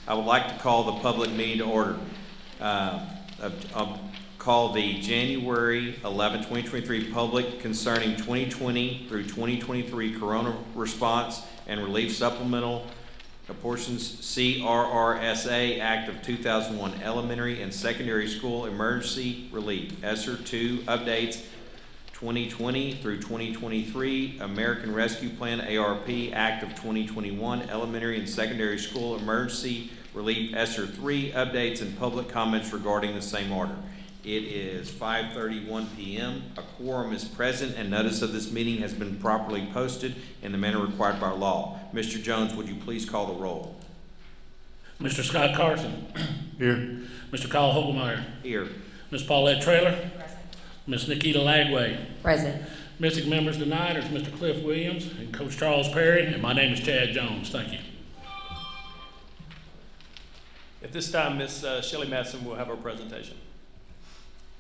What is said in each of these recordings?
I would like to call the public meeting to order. Call the January 11, 2023 public concerning 2020 through 2023 Corona Response and Relief Supplemental Portions CRRSA Act of 2001 Elementary and Secondary School Emergency Relief ESSER 2 updates 2020 through 2023 American Rescue Plan ARP Act of 2021 Elementary and Secondary School Emergency Relief ESSER 3 updates and public comments regarding the same order. It is 5:31 p.m. A quorum is present and notice of this meeting has been properly posted in the manner required by law. Mr. Jones, would you please call the roll? Mr. Scott Carson. Here. Mr. Kyle Hogelmeyer. Here. Ms. Paulette Traylor. Present. Ms. Nikita Lagway. Present. Missing members tonight are Mr. Cliff Williams and Coach Charles Perry, and my name is Chad Jones. Thank you. At this time, Ms. Shelley Madison will have her presentation.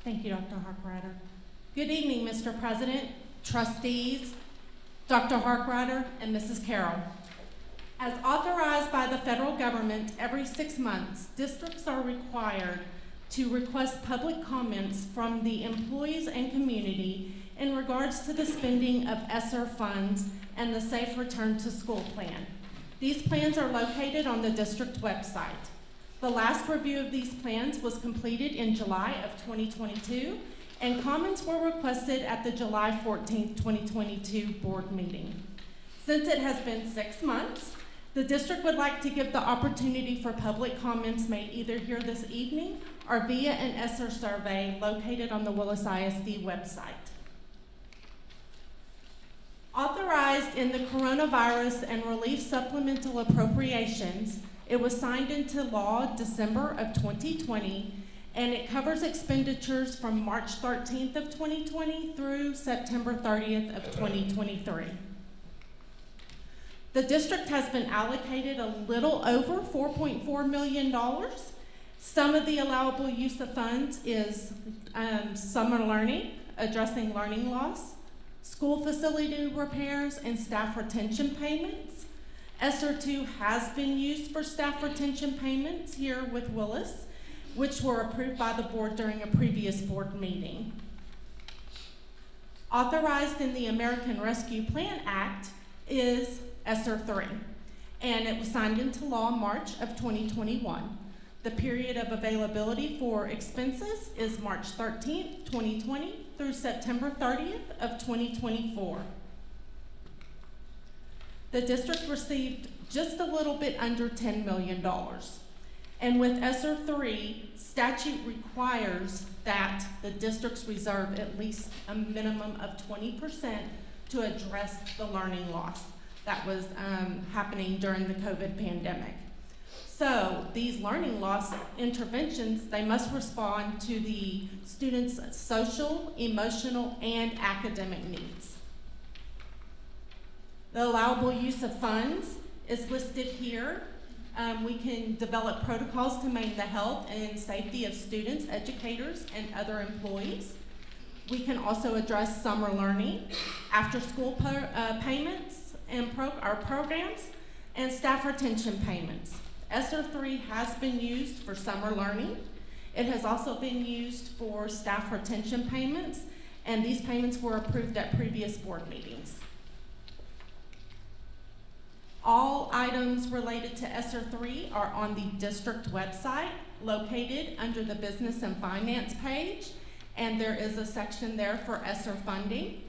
Thank you, Dr. Harkrider. Good evening, Mr. President, trustees, Dr. Harkrider, and Mrs. Carroll. As authorized by the federal government, every 6 months, districts are required to request public comments from the employees and community in regards to the spending of ESSER funds and the Safe Return to School plan. These plans are located on the district website. The last review of these plans was completed in July of 2022, and comments were requested at the July 14th, 2022 board meeting. Since it has been 6 months, the district would like to give the opportunity for public comments made either here this evening or via an ESSER survey located on the Willis ISD website. Authorized in the Coronavirus and Relief Supplemental Appropriations, it was signed into law December of 2020, and it covers expenditures from March 13th of 2020 through September 30th of 2023. The district has been allocated a little over $4.4 million. Some of the allowable use of funds is summer learning, addressing learning loss, school facility repairs, and staff retention payments. ESSER 2 has been used for staff retention payments here with Willis, which were approved by the board during a previous board meeting. Authorized in the American Rescue Plan Act is ESSER 3, and it was signed into law March of 2021. The period of availability for expenses is March 13th, 2020 through September 30th of 2024. The district received just a little bit under $10 million. And with ESSER 3, statute requires that the districts reserve at least a minimum of 20% to address the learning loss that was happening during the COVID pandemic. So these learning loss interventions, they must respond to the students' social, emotional, and academic needs. The allowable use of funds is listed here. We can develop protocols to maintain the health and safety of students, educators, and other employees. We can also address summer learning, after-school payments, and our programs, and staff retention payments. ESSER 3 has been used for summer learning. It has also been used for staff retention payments, and these payments were approved at previous board meetings. All items related to ESSER 3 are on the district website, located under the Business and Finance page, and there is a section there for ESSER funding.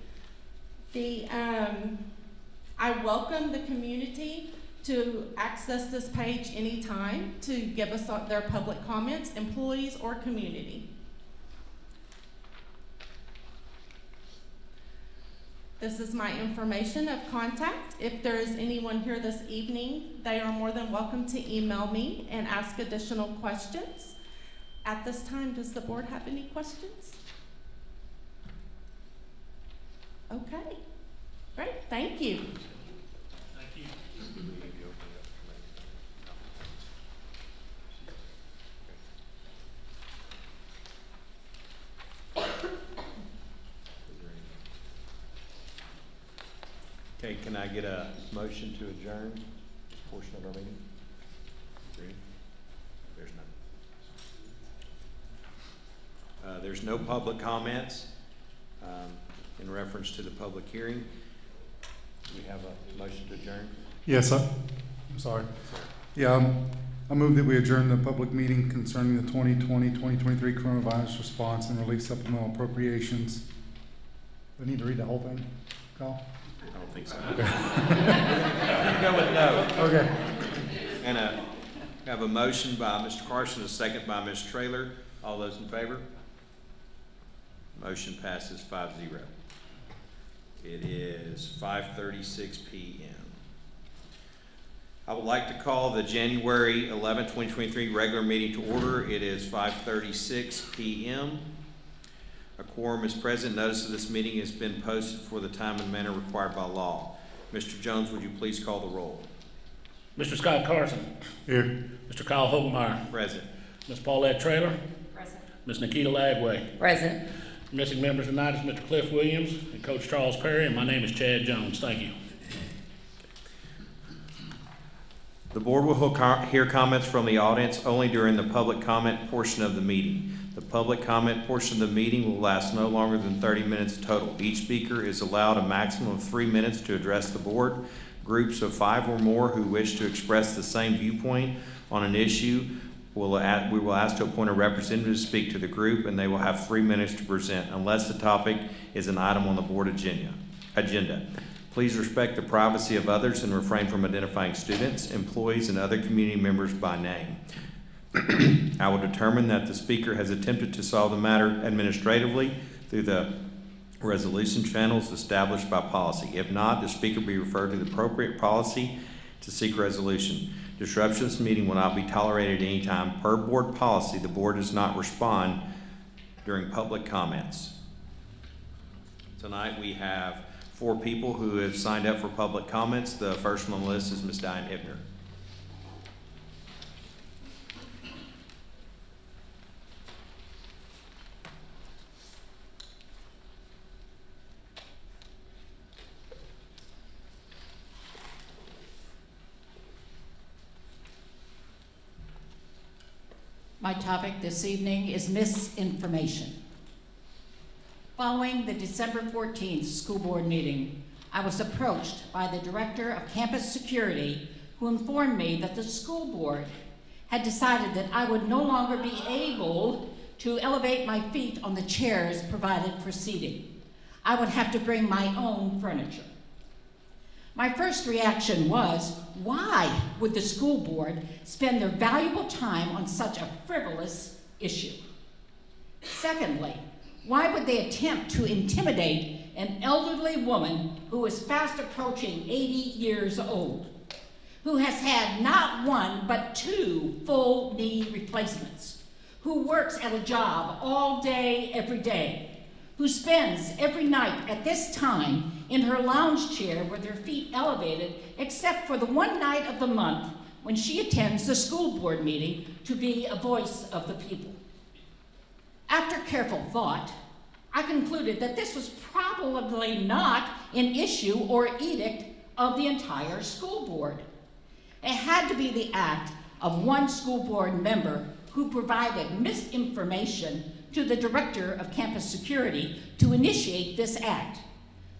I welcome the community to access this page anytime to give us their public comments, employees or community. This is my information of contact. If there is anyone here this evening, they are more than welcome to email me and ask additional questions. At this time, does the board have any questions? Okay, great, thank you. Thank you. Okay, can I get a motion to adjourn this portion of our meeting? Ready? There's no public comments in reference to the public hearing. Do we have a motion to adjourn? Yes, I'm sorry. Yeah, I move that we adjourn the public meeting concerning the 2020-2023 coronavirus response and relief supplemental appropriations. Do I need to read the whole thing, Kyle? I don't think so. Okay. You go with no. Okay. And I have a motion by Mr. Carson, a second by Ms. Traylor. All those in favor? Motion passes 5-0. It is 5:36 p.m. I would like to call the January 11, 2023 regular meeting to order. It is 5:36 p.m. A quorum is present. Notice of this meeting has been posted for the time and manner required by law. Mr. Jones, would you please call the roll? Mr. Scott Carson. Here. Mr. Kyle Hogemeyer. Present. Ms. Paulette Traylor. Present. Ms. Nikita Lagway. Present. Missing members tonight is Mr. Cliff Williams and Coach Charles Perry, and my name is Chad Jones. Thank you. The board will hear comments from the audience only during the public comment portion of the meeting. The public comment portion of the meeting will last no longer than 30 minutes total. Each speaker is allowed a maximum of 3 minutes to address the board. Groups of 5 or more who wish to express the same viewpoint on an issue we will ask to appoint a representative to speak to the group, and they will have 3 minutes to present unless the topic is an item on the board agenda. Please respect the privacy of others and refrain from identifying students, employees, and other community members by name. I will determine that the speaker has attempted to solve the matter administratively through the resolution channels established by policy. If not, the speaker will be referred to the appropriate policy to seek resolution. Disruption of this meeting will not be tolerated at any time. Per board policy, the board does not respond during public comments. Tonight we have 4 people who have signed up for public comments. The first one on the list is Ms. Diane Hibner. My topic this evening is misinformation. Following the December 14th school board meeting, I was approached by the director of campus security who informed me that the school board had decided that I would no longer be able to elevate my feet on the chairs provided for seating. I would have to bring my own furniture. My first reaction was, why would the school board spend their valuable time on such a frivolous issue? Secondly, why would they attempt to intimidate an elderly woman who is fast approaching 80 years old, who has had not 1 but 2 full knee replacements, who works at a job all day, every day, who spends every night at this time in her lounge chair with her feet elevated, except for the one night of the month when she attends the school board meeting to be a voice of the people. After careful thought, I concluded that this was probably not an issue or edict of the entire school board. It had to be the act of one school board member who provided misinformation to the director of campus security to initiate this act,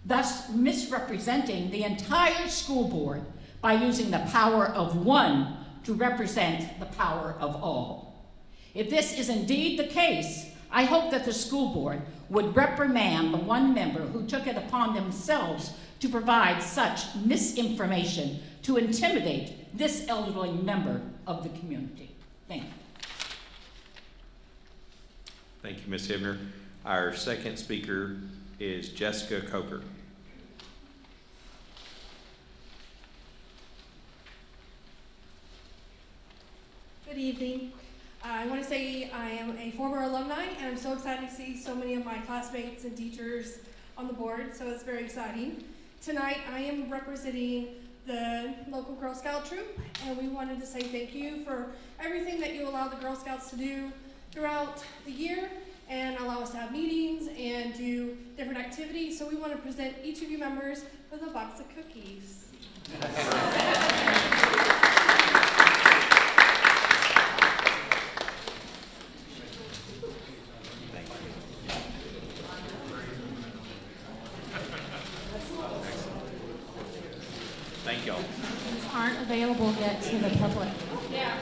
thus misrepresenting the entire school board by using the power of one to represent the power of all. If this is indeed the case, I hope that the school board would reprimand the one member who took it upon themselves to provide such misinformation to intimidate this elderly member of the community. Thank you. Thank you, Ms. Hibner. Our second speaker is Jessica Coker. Good evening. I want to say I am a former alumni, and I'm so excited to see so many of my classmates and teachers on the board, so it's very exciting. Tonight, I am representing the local Girl Scout troop, and we wanted to say thank you for everything that you allow the Girl Scouts to do throughout the year and allow us to have meetings and do different activities. So we want to present each of you members with a box of cookies. Thank you. available yet to the public? Yeah.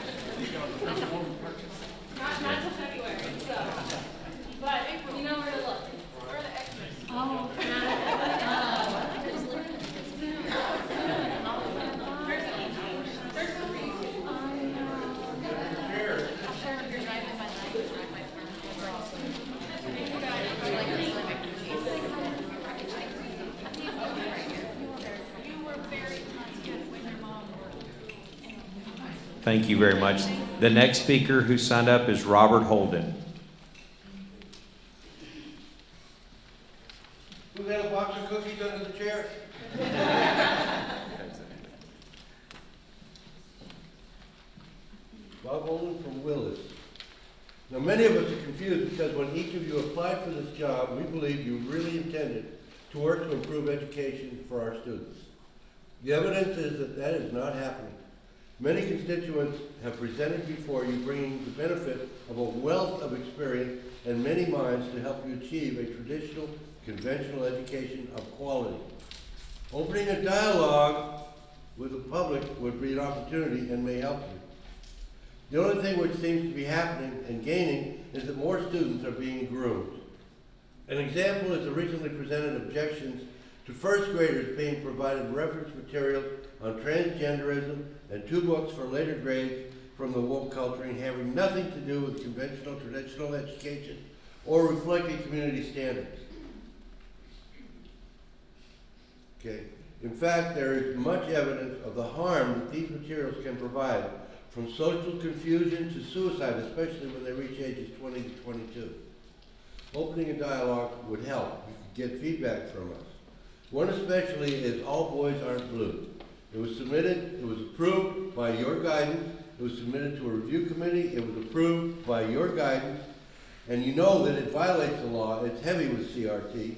Not till February, so. But you know where to look. Where are the extras? Oh. Thank you very much. The next speaker who signed up is Robert Holden. Who had a box of cookies under the chair? Bob Holden from Willis. Now, many of us are confused because when each of you applied for this job, we believe you really intended to work to improve education for our students. The evidence is that that is not happening. Many constituents have presented before you, bringing the benefit of a wealth of experience and many minds to help you achieve a traditional, conventional education of quality. Opening a dialogue with the public would be an opportunity and may help you. The only thing which seems to be happening and gaining is that more students are being groomed. An example is the recently presented objections to first graders being provided reference materials on transgenderism and 2 books for later grades from the woke culturing having nothing to do with conventional traditional education or reflecting community standards. Okay. In fact, there is much evidence of the harm that these materials can provide, from social confusion to suicide, especially when they reach ages 20 to 22. Opening a dialogue would help. You could get feedback from us. One especially is All Boys Aren't Blue. It was submitted, it was approved by your guidance, it was submitted to a review committee, it was approved by your guidance, and you know that it violates the law. It's heavy with CRT,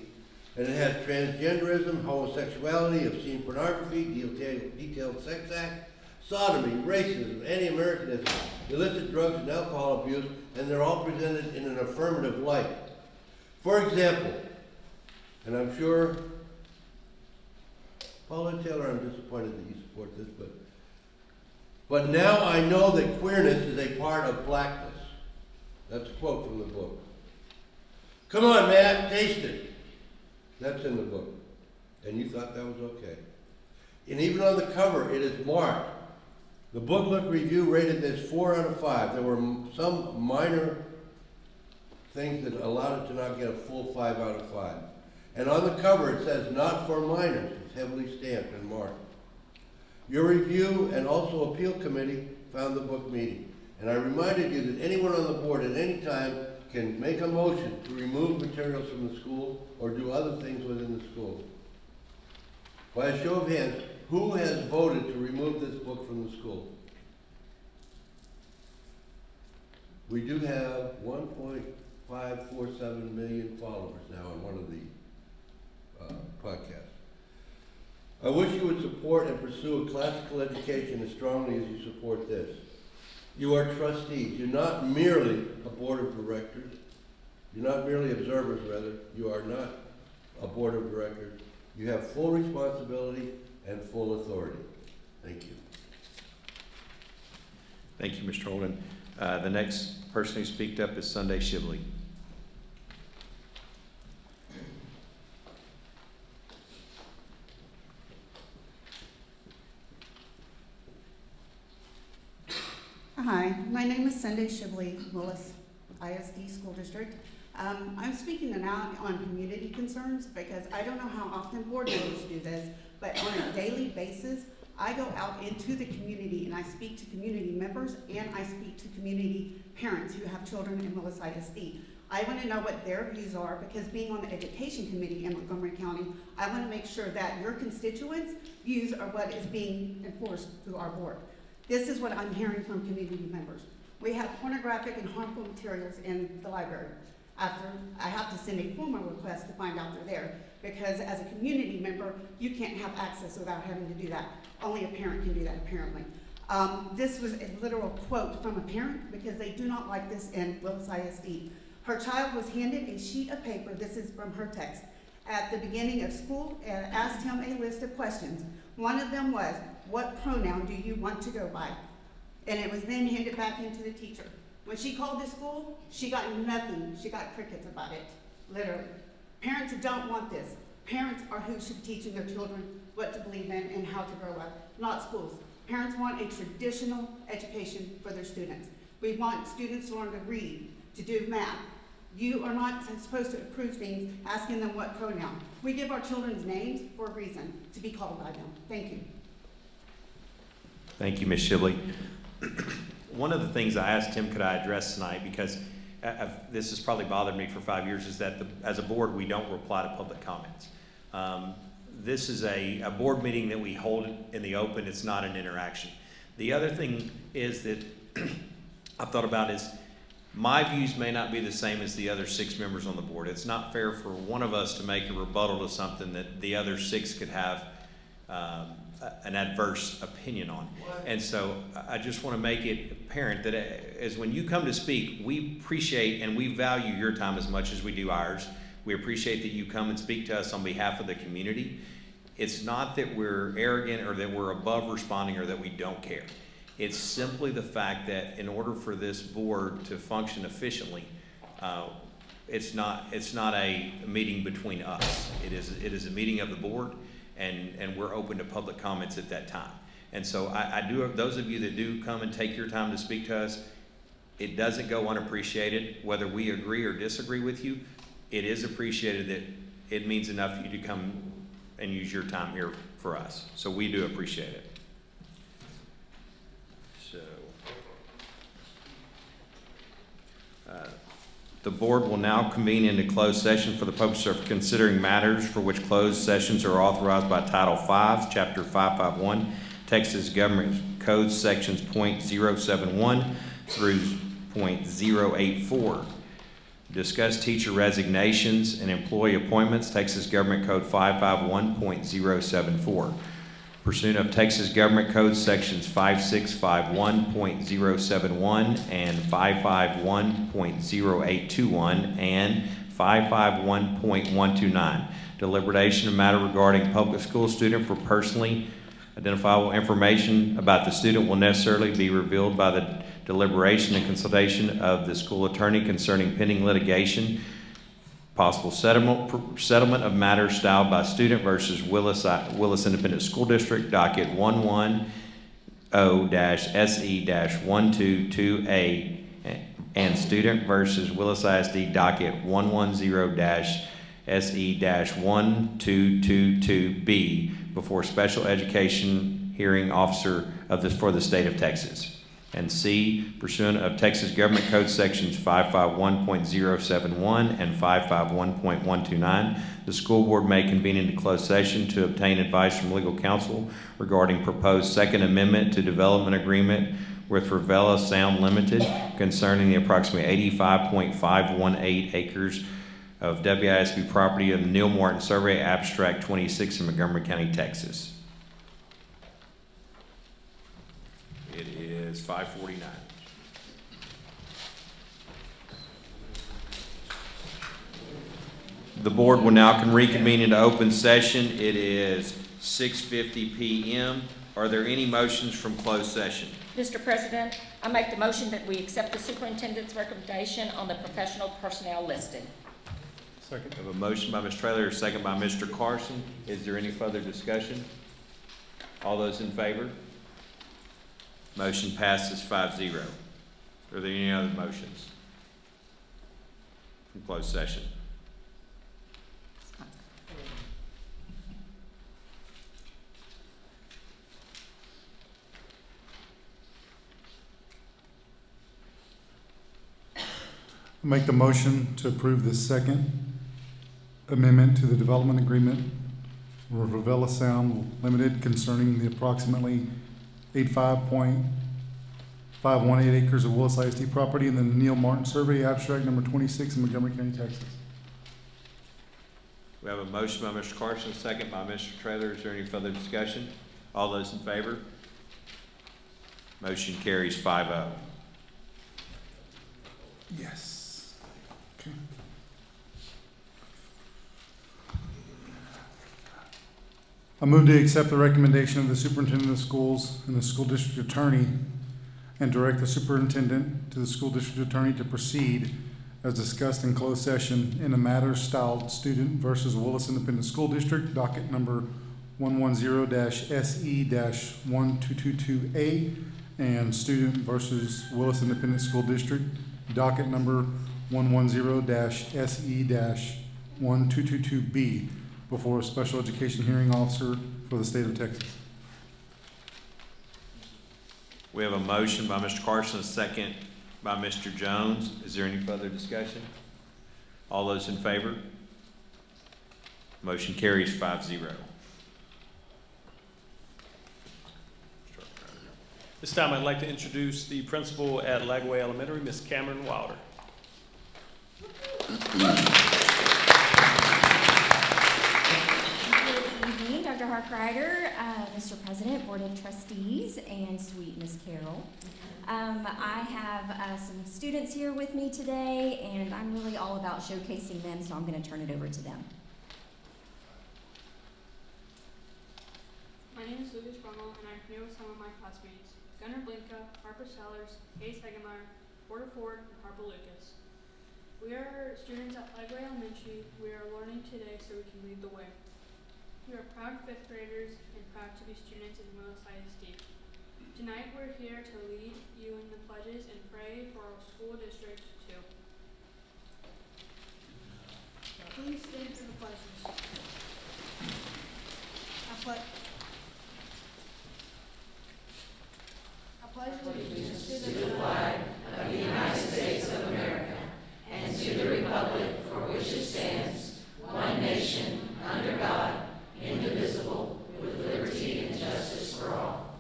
and it has transgenderism, homosexuality, obscene pornography, detailed sex act, sodomy, racism, anti-Americanism, illicit drugs and alcohol abuse, and they're all presented in an affirmative light. For example, and I'm sure, Paula Taylor, I'm disappointed that you support this, but now I know that queerness is a part of blackness. That's a quote from the book. Come on, Matt, taste it. That's in the book. And you thought that was okay. And even on the cover, it is marked. The booklet review rated this 4 out of 5. There were some minor things that allowed it to not get a full 5 out of 5. And on the cover, it says, not for minors. It's heavily stamped and marked. Your review and also appeal committee found the book meeting. And I reminded you that anyone on the board at any time can make a motion to remove materials from the school or do other things within the school. By a show of hands, who has voted to remove this book from the school? We do have 1.547 million followers now on one of the podcasts. I wish you would support and pursue a classical education as strongly as you support this. You are trustees. You're not merely a board of directors. You're not merely observers, rather. You are not a board of directors. You have full responsibility and full authority. Thank you. Thank you, Mr. Holden. The next person who speaked up is Sunday Shibley. Hi, my name is Sunday Shibley, Willis ISD School District. I'm speaking now on community concerns because I don't know how often board members do this, but on a daily basis, I go out into the community and I speak to community members and I speak to community parents who have children in Willis ISD. I want to know what their views are because being on the education committee in Montgomery County, I want to make sure that your constituents' views are what is being enforced through our board. This is what I'm hearing from community members. We have pornographic and harmful materials in the library. After I have to send a formal request to find out they're there because as a community member, you can't have access without having to do that. Only a parent can do that, apparently. This was a literal quote from a parent because they do not like this in Willis ISD. Her child was handed a sheet of paper, this is from her text, at the beginning of school and asked him a list of questions. One of them was, what pronoun do you want to go by? And it was then handed back into the teacher. When she called the school, she got nothing. She got crickets about it, literally. Parents don't want this. Parents are who should be teaching their children what to believe in and how to grow up, not schools. Parents want a traditional education for their students. We want students to learn to read, to do math. You are not supposed to approve things asking them what pronoun. We give our children's names for a reason, to be called by them. Thank you. Thank you, Ms. Shibley. One of the things I asked him could I address tonight, because this has probably bothered me for 5 years, is that as a board, we don't reply to public comments. This is a board meeting that we hold in the open. It's not an interaction. The other thing is that I've thought about is my views may not be the same as the other 6 members on the board. It's not fair for one of us to make a rebuttal to something that the other 6 could have an adverse opinion on. And so I just want to make it apparent that as when you come to speak, we appreciate and we value your time as much as we do ours. We appreciate that you come and speak to us on behalf of the community. It's not that we're arrogant or that we're above responding or that we don't care. It's simply the fact that in order for this board to function efficiently, it's not a meeting between us. It is a meeting of the board, and we're open to public comments at that time. And so I do, those of you that do come and take your time to speak to us, it doesn't go unappreciated. Whether we agree or disagree with you, it is appreciated that it means enough for you to come and use your time here for us. So we do appreciate it. So the board will now convene into closed session for the purpose of considering matters for which closed sessions are authorized by Title V, Chapter 551, Texas Government Code Sections .071 through .084. Discuss teacher resignations and employee appointments, Texas Government Code 551.074. Pursuant of Texas Government Code Sections 5651.071 and 551.0821 and 551.129. Deliberation of matter regarding public school student for personally identifiable information about the student will necessarily be revealed by the deliberation and consultation of the school attorney concerning pending litigation, possible settlement of matters styled by student versus Willis Independent School District, docket 110-SE-122A, and student versus Willis ISD, docket 110-SE-1222B before Special Education Hearing Officer for the State of Texas. And C, pursuant of Texas Government Code Sections 551.071 and 551.129, the school board may convene into closed session to obtain advice from legal counsel regarding proposed Second Amendment to Development Agreement with Ravella Sound Limited concerning the approximately 85.518 acres of WISB property of the Neil Martin Survey, Abstract 26 in Montgomery County, Texas. It is 5:49. The board will now reconvene into open session. It is 6:50 p.m. Are there any motions from closed session? Mr. President, I make the motion that we accept the superintendent's recommendation on the professional personnel listed. Second. I have a motion by Ms. Traylor, a second by Mr. Carson. Is there any further discussion? All those in favor? Motion passes 5-0. Are there any other motions from closed session? Make the motion to approve the Second Amendment to the Development Agreement with Ravella Sound Limited concerning the approximately 85.518 acres of Willis ISD property in the Neil Martin Survey, Abstract number 26 in Montgomery County, Texas. We have a motion by Mr. Carson, a second by Mr. Traylor. Is there any further discussion? All those in favor? Motion carries 5-0. Yes. Okay. I move to accept the recommendation of the superintendent of schools and the school district attorney and direct the superintendent to the school district attorney to proceed as discussed in closed session in a matter styled Student versus Willis Independent School District, docket number 110-SE-1222A, and Student versus Willis Independent School District, docket number 110-SE-1222B, before a special education hearing officer for the state of Texas. We have a motion by Mr. Carson, a second by Mr. Jones. Is there any further discussion? All those in favor? Motion carries 5-0. This time I'd like to introduce the principal at Lagway Elementary, Ms. Cameron Wilder. Good evening, Dr. Harkrider, Mr. President, Board of Trustees, and sweet Ms. Carroll. I have some students here with me today, and I'm really all about showcasing them, so I'm going to turn it over to them. My name is Lucas Brummel, and I'm here with some of my classmates, Gunnar Blinka, Harper Sellers, Hayes Hegemeyer, Porter Ford, and Harper Lucas. We are students at Lagway Elementary. We are learning today so we can lead the way. We are proud 5th graders and proud to be students in Willis ISD. Tonight we're here to lead you in the pledges and pray for our school district too. Please stand for the pledges. I pledge allegiance to the flag of the United States of America and to the republic for which it stands, one nation, under God, indivisible, with liberty and justice for all.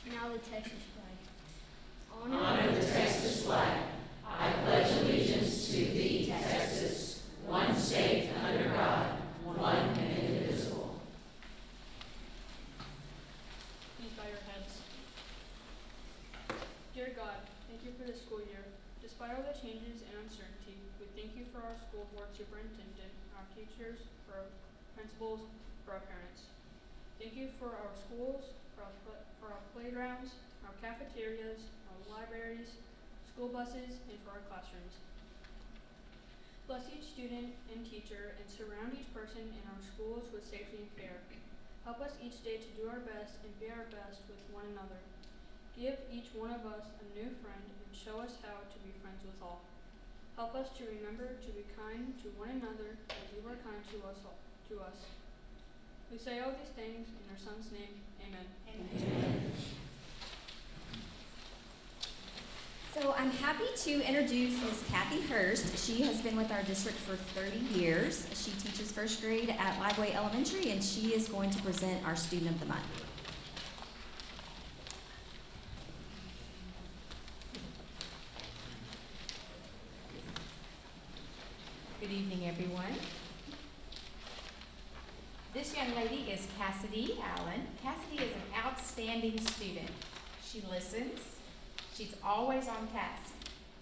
Now the Texas flag. Honor the Texas flag. I pledge allegiance to thee, Texas, one state under God, one and indivisible. Please bow your heads. Dear God, thank you for this school year. Despite all the changes and uncertainty, we thank you for our school board superintendent, our teachers, for our principals, for our parents. Thank you for our schools, for our playgrounds, our cafeterias, our libraries, school buses, and for our classrooms. Bless each student and teacher and surround each person in our schools with safety and care. Help us each day to do our best and be our best with one another. Give each one of us a new friend and show us how to be friends with all. Help us to remember to be kind to one another as you are kind to us. We say all these things in our Son's name. Amen. Amen. So I'm happy to introduce Ms. Kathy Hurst. She has been with our district for 30 years. She teaches 1st grade at Lagway Elementary, and she is going to present our Student of the Month. Good evening, everyone. This young lady is Cassidy Allen. Cassidy is an outstanding student. She listens. She's always on task.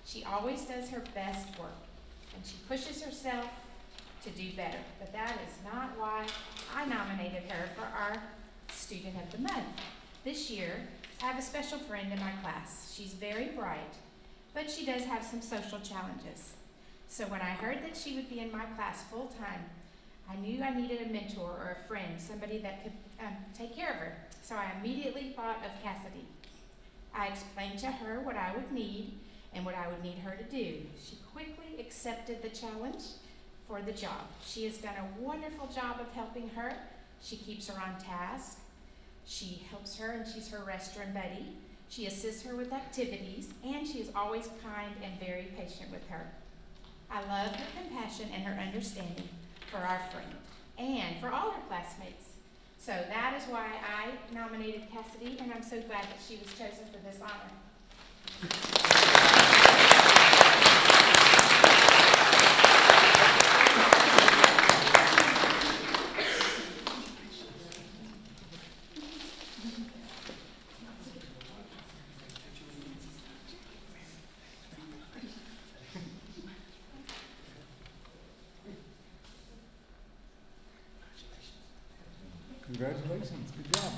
She always does her best work, and she pushes herself to do better. But that is not why I nominated her for our Student of the Month. This year, I have a special friend in my class. She's very bright, but she does have some social challenges. So when I heard that she would be in my class full-time, I knew I needed a mentor or a friend, somebody that could take care of her. So I immediately thought of Cassidy. I explained to her what I would need and what I would need her to do. She quickly accepted the challenge for the job. She has done a wonderful job of helping her. She keeps her on task. She helps her, and she's her restroom buddy. She assists her with activities, and she is always kind and very patient with her. I love her compassion and her understanding for our friend and for all her classmates. So that is why I nominated Cassidy, and I'm so glad that she was chosen for this honor. Congratulations, good job.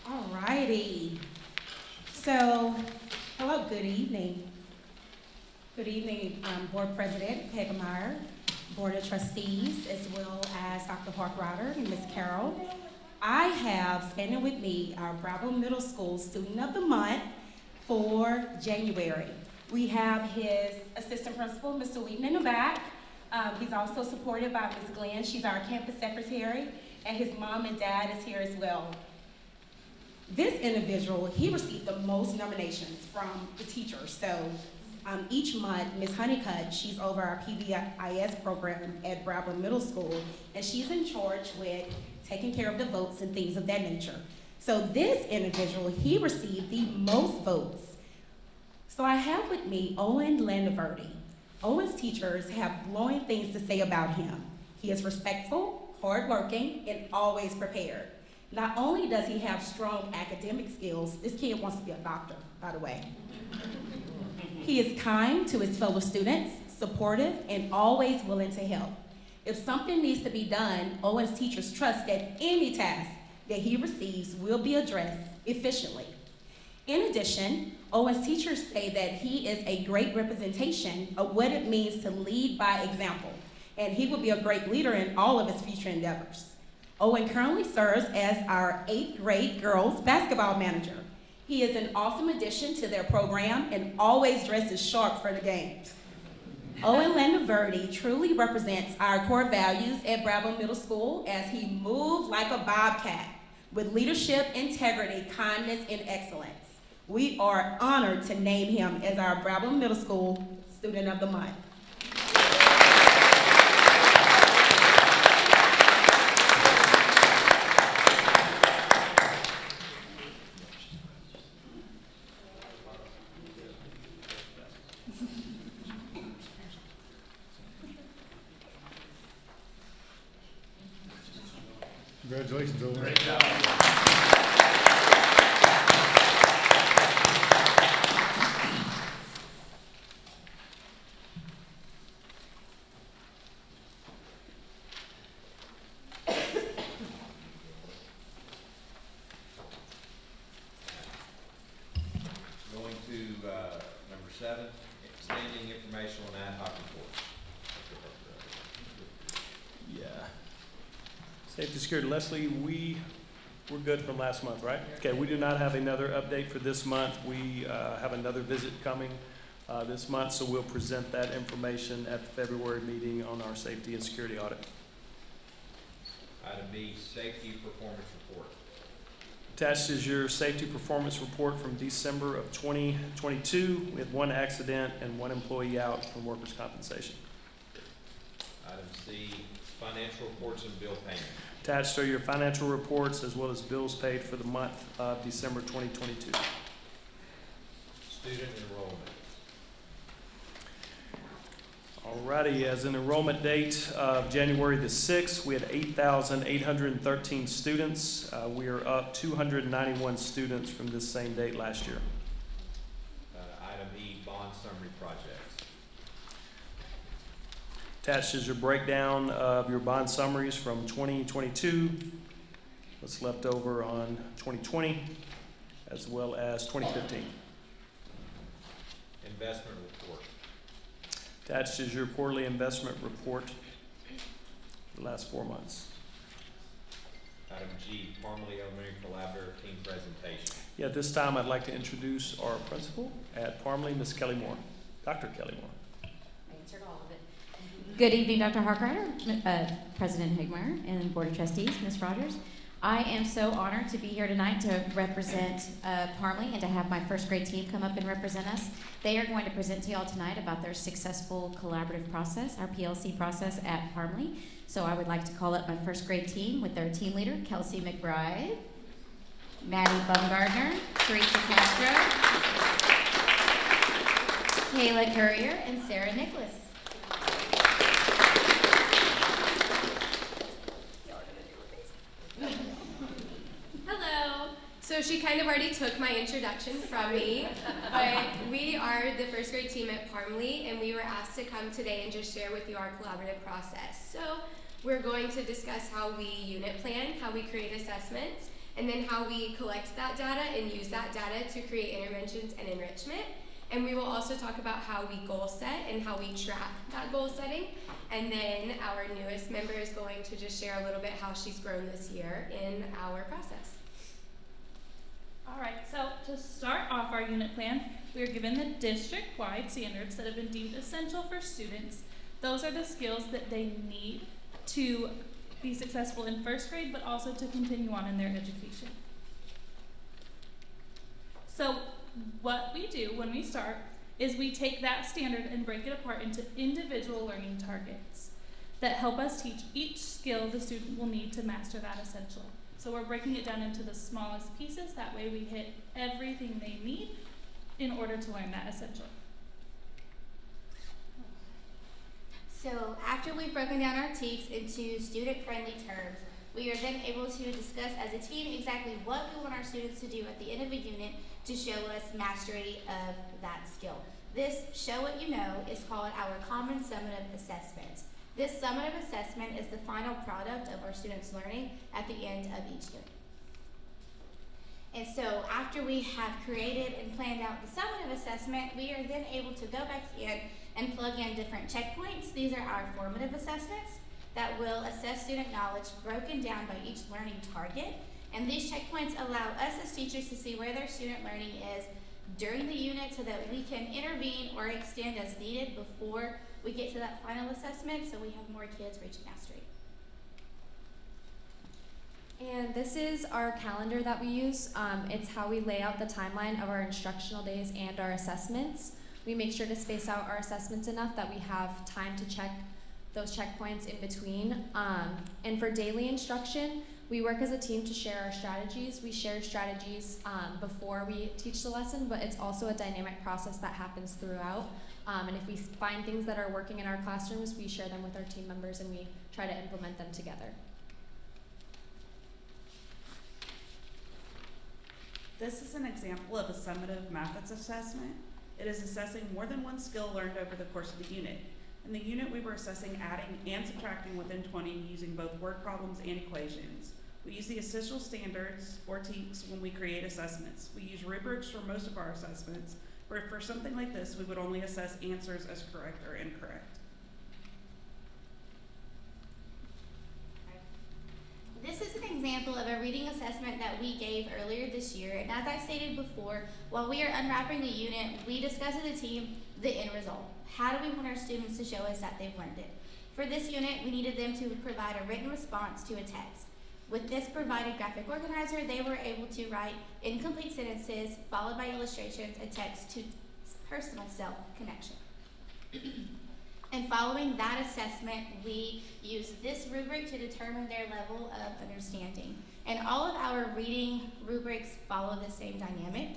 All righty. So, hello, good evening. Good evening, Board President Hagemeyer, Board of Trustees, as well as Dr. Harkrider and Ms. Carroll. I have standing with me our Bravo Middle School Student of the Month for January. We have his assistant principal, Mr. Wheaton, in the back. He's also supported by Ms. Glenn. She's our campus secretary, and his mom and dad is here as well. This individual, he received the most nominations from the teachers. So each month, Ms. Honeycutt, she's over our PBIS program at Bravo Middle School, and she's in charge with taking care of the votes and things of that nature. So this individual, he received the most votes. So I have with me Owen Landaverde. Owen's teachers have glowing things to say about him. He is respectful, hardworking, and always prepared. Not only does he have strong academic skills, this kid wants to be a doctor, by the way. He is kind to his fellow students, supportive, and always willing to help. If something needs to be done, Owen's teachers trust that any task that he receives will be addressed efficiently. In addition, Owen's teachers say that he is a great representation of what it means to lead by example, and he will be a great leader in all of his future endeavors. Owen currently serves as our 8th grade girls basketball manager. He is an awesome addition to their program and always dresses sharp for the games. Owen Landaverde truly represents our core values at Bravo Middle School as he moves like a bobcat with leadership, integrity, kindness, and excellence. We are honored to name him as our Bravo Middle School Student of the Month. Congratulations, Owen. Great job. Going to number 7, standing informational and ad hoc reports. Yeah. Safety Security, Leslie, we're good from last month, right? Okay, we do not have another update for this month. We have another visit coming this month, so we'll present that information at the February meeting on our safety and security audit. Item B, safety performance report. Attached is your safety performance report from December of 2022. We had 1 accident and 1 employee out from workers' compensation. Item C, financial reports and bill payment. Attached are your financial reports as well as bills paid for the month of December 2022. Student enrollment. Alrighty, as an enrollment date of January the 6th, we had 8,813 students. We are up 291 students from this same date last year. Item E, bond summary projects. Attached is your breakdown of your bond summaries from 2022, what's left over on 2020, as well as 2015. Investment report. Attached is your quarterly investment report for the last 4 months. Item G, Parmley Elementary Collaborative Team Presentation. Yeah, at this time I'd like to introduce our principal at Parmley, Ms. Kelly Moore, Dr. Kelly Moore. Answered all of it. Good evening, Dr. Harkrider, President Hagemeyer, and Board of Trustees, Ms. Rogers. I am so honored to be here tonight to represent Parmley and to have my first grade team come up and represent us. They are going to present to y'all tonight about their successful collaborative process, our PLC process at Parmley. So I would like to call up my first grade team with their team leader, Kelsey McBride, Maddie Bumgardner, Teresa Castro, Kayla Courier, and Sarah Nicholas. Hello. So she kind of already took my introduction from me, but we are the first grade team at Parmley, and we were asked to come today and just share with you our collaborative process. So we're going to discuss how we unit plan, how we create assessments, and then how we collect that data and use that data to create interventions and enrichment. And we will also talk about how we goal set and how we track that goal setting. And then our newest member is going to just share a little bit how she's grown this year in our process. All right, so to start off our unit plan, we are given the district-wide standards that have been deemed essential for students. Those are the skills that they need to be successful in first grade, but also to continue on in their education. So what we do when we start is we take that standard and break it apart into individual learning targets that help us teach each skill the student will need to master that essential. So we're breaking it down into the smallest pieces, that way we hit everything they need in order to learn that essential. So after we've broken down our TEKS into student-friendly terms, we are then able to discuss as a team exactly what we want our students to do at the end of a unit to show us mastery of that skill. This show what you know is called our common summative assessment. This summative assessment is the final product of our students' learning at the end of each unit. And so after we have created and planned out the summative assessment, we are then able to go back in and plug in different checkpoints. These are our formative assessments that will assess student knowledge broken down by each learning target. And these checkpoints allow us as teachers to see where their student learning is during the unit so that we can intervene or extend as needed before we get to that final assessment so we have more kids reaching mastery. And this is our calendar that we use. It's how we lay out the timeline of our instructional days and our assessments. We make sure to space out our assessments enough that we have time to check those checkpoints in between. And for daily instruction, we work as a team to share our strategies. We share strategies before we teach the lesson, but it's also a dynamic process that happens throughout. And if we find things that are working in our classrooms, we share them with our team members and we try to implement them together. This is an example of a summative methods assessment. It is assessing more than one skill learned over the course of the unit. In the unit, we were assessing adding and subtracting within 20 using both word problems and equations. We use the essential standards, or TEKS, when we create assessments. We use rubrics for most of our assessments, but for something like this, we would only assess answers as correct or incorrect. This is an example of a reading assessment that we gave earlier this year, and as I stated before, while we are unwrapping the unit, we discuss as a team the end result. How do we want our students to show us that they've learned it? For this unit, we needed them to provide a written response to a text. With this provided graphic organizer, they were able to write incomplete sentences followed by illustrations and text to personal self-connection. And following that assessment, we use this rubric to determine their level of understanding. And all of our reading rubrics follow the same dynamic.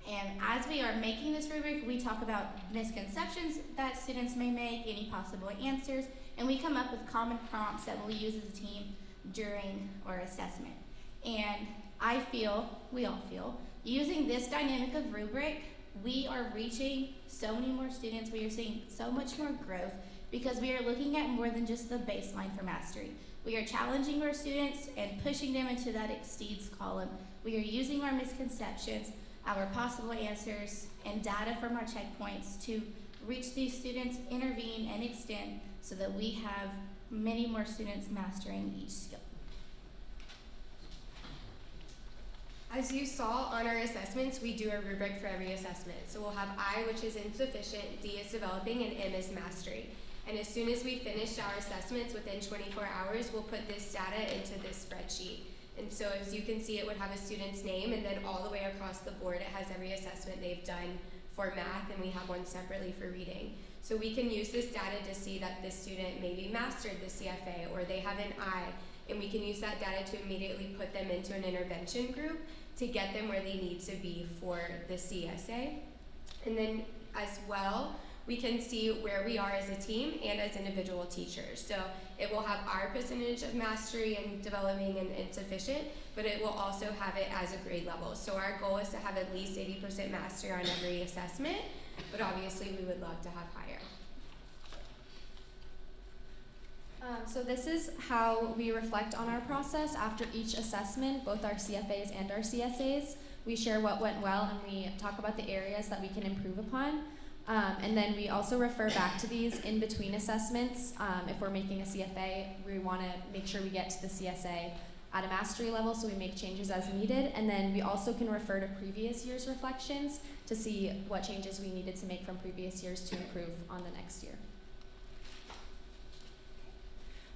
And as we are making this rubric, we talk about misconceptions that students may make, any possible answers, and we come up with common prompts that we'll use as a team during our assessment. And I feel, we all feel, using this dynamic of rubric, we are reaching so many more students. We are seeing so much more growth because we are looking at more than just the baseline for mastery. We are challenging our students and pushing them into that exceeds column. We are using our misconceptions, our possible answers, and data from our checkpoints to reach these students, intervene, and extend so that we have many more students mastering each skill. As you saw on our assessments, we do a rubric for every assessment. So we'll have I, which is insufficient, D is developing, and M is mastery. And as soon as we finish our assessments within 24 hours, we'll put this data into this spreadsheet. And so as you can see, it would have a student's name, and then all the way across the board, it has every assessment they've done for math, and we have one separately for reading. So we can use this data to see that this student maybe mastered the CFA, or they have an I, and we can use that data to immediately put them into an intervention group to get them where they need to be for the CSA. And then as well, we can see where we are as a team and as individual teachers. So it will have our percentage of mastery and developing and insufficient, but it will also have it as a grade level. So our goal is to have at least 80% mastery on every assessment, but obviously we would love to have higher. So this is how we reflect on our process after each assessment, both our CFAs and our CSAs. We share what went well and we talk about the areas that we can improve upon. And then we also refer back to these in between assessments. If we're making a CFA, we want to make sure we get to the CSA at a mastery level, so we make changes as needed. And then we also can refer to previous year's reflections to see what changes we needed to make from previous years to improve on the next year.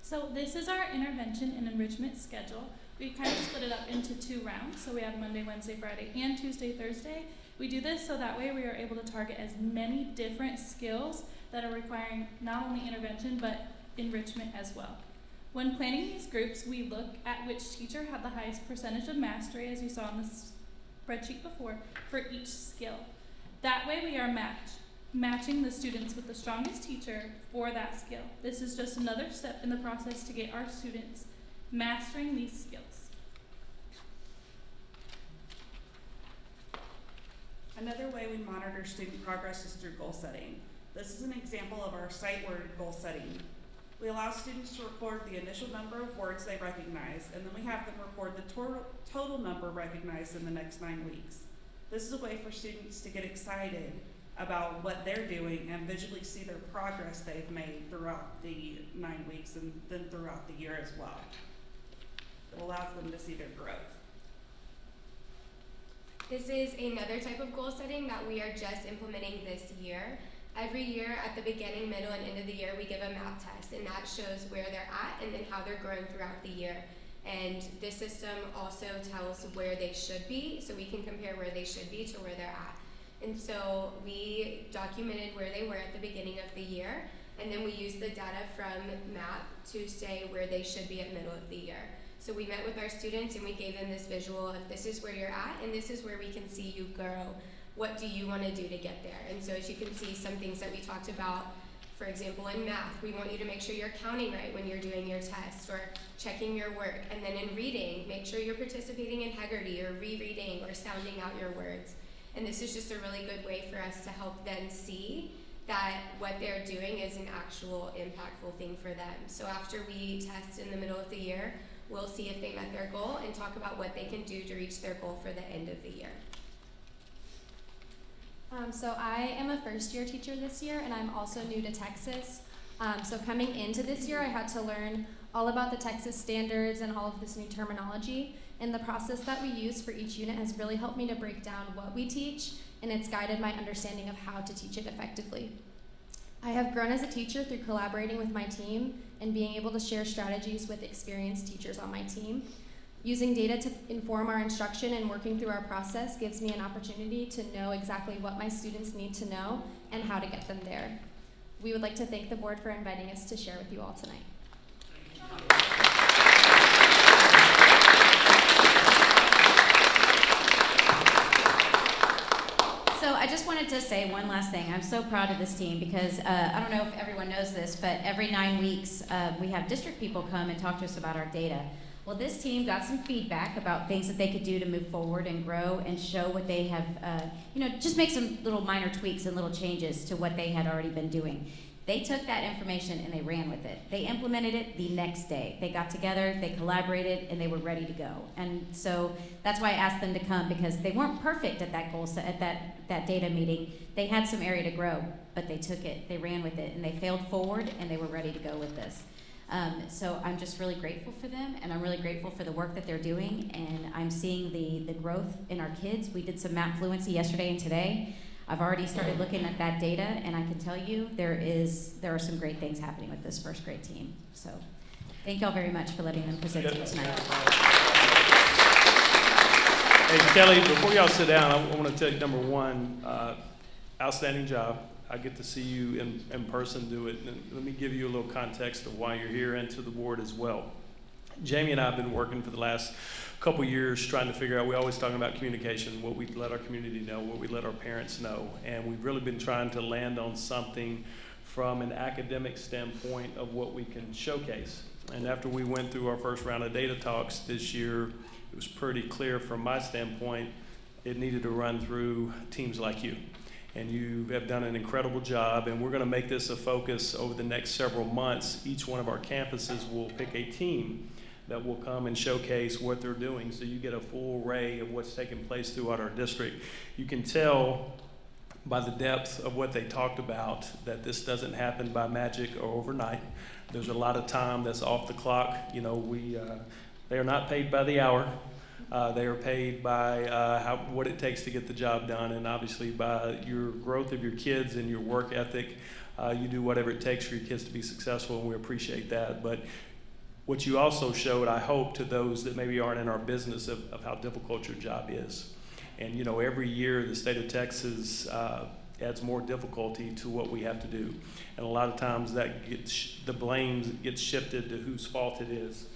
So this is our intervention and enrichment schedule. We kind of split it up into 2 rounds. So we have Monday, Wednesday, Friday, and Tuesday, Thursday. We do this so that way we are able to target as many different skills that are requiring not only intervention, but enrichment as well. When planning these groups, we look at which teacher had the highest percentage of mastery, as you saw on the spreadsheet before, for each skill. That way we are matching the students with the strongest teacher for that skill. This is just another step in the process to get our students mastering these skills. Another way we monitor student progress is through goal setting. This is an example of our sight word goal setting. We allow students to record the initial number of words they recognize, and then we have them record the total number recognized in the next 9 weeks. This is a way for students to get excited about what they're doing and visually see their progress they've made throughout the 9 weeks and then throughout the year as well. It allows them to see their growth. This is another type of goal setting that we are just implementing this year. Every year at the beginning, middle, and end of the year, we give a map test, and that shows where they're at and then how they're growing throughout the year. And this system also tells where they should be, so we can compare where they should be to where they're at. And so we documented where they were at the beginning of the year, and then we used the data from MAP to say where they should be at middle of the year. So we met with our students and we gave them this visual of this is where you're at and this is where we can see you grow. What do you want to do to get there? And so as you can see, some things that we talked about, for example, in math, we want you to make sure you're counting right when you're doing your test or checking your work. And then in reading, make sure you're participating in Haggerty or rereading or sounding out your words. And this is just a really good way for us to help them see that what they're doing is an actual impactful thing for them. So after we test in the middle of the year, we'll see if they met their goal and talk about what they can do to reach their goal for the end of the year. So I am a first-year teacher this year, and I'm also new to Texas. So coming into this year, I had to learn all about the Texas standards and all of this new terminology. And the process that we use for each unit has really helped me to break down what we teach, and it's guided my understanding of how to teach it effectively. I have grown as a teacher through collaborating with my team and being able to share strategies with experienced teachers on my team. Using data to inform our instruction and working through our process gives me an opportunity to know exactly what my students need to know and how to get them there. We would like to thank the board for inviting us to share with you all tonight. So I just wanted to say one last thing. I'm so proud of this team because I don't know if everyone knows this, but every 9 weeks we have district people come and talk to us about our data. Well, this team got some feedback about things that they could do to move forward and grow and show what they have, just make some little minor tweaks and little changes to what they had already been doing. They took that information and they ran with it. They implemented it the next day. They got together, they collaborated, and they were ready to go. And so that's why I asked them to come, because they weren't perfect at that goal set, at that data meeting. They had some area to grow, but they took it, they ran with it, and they failed forward, and they were ready to go with this. So I'm just really grateful for them, and I'm really grateful for the work that they're doing, and I'm seeing the growth in our kids. We did some math fluency yesterday and today. I've already started looking at that data, and I can tell you there are some great things happening with this first grade team. So thank y'all very much for letting them present to you tonight. Hey, Kelly, before y'all sit down, I want to tell you, number one, outstanding job. I get to see you in person do it. And let me give you a little context of why you're here and to the board as well. Jamie and I have been working for the last couple years trying to figure out, we're always talking about communication, what we let our community know, what we let our parents know, and we've really been trying to land on something from an academic standpoint of what we can showcase. And after we went through our first round of data talks this year, it was pretty clear from my standpoint, it needed to run through teams like you. And you have done an incredible job, and we're gonna make this a focus over the next several months. Each one of our campuses will pick a team that will come and showcase what they're doing, so you get a full array of what's taking place throughout our district. You can tell by the depth of what they talked about that this doesn't happen by magic or overnight. There's a lot of time that's off the clock. You know, they are not paid by the hour. They are paid by what it takes to get the job done, and obviously by your growth of your kids and your work ethic. You do whatever it takes for your kids to be successful, and we appreciate that. But what you also showed, I hope, to those that maybe aren't in our business of how difficult your job is. And you know, every year the state of Texas adds more difficulty to what we have to do. And a lot of times that the blame gets shifted to whose fault it is.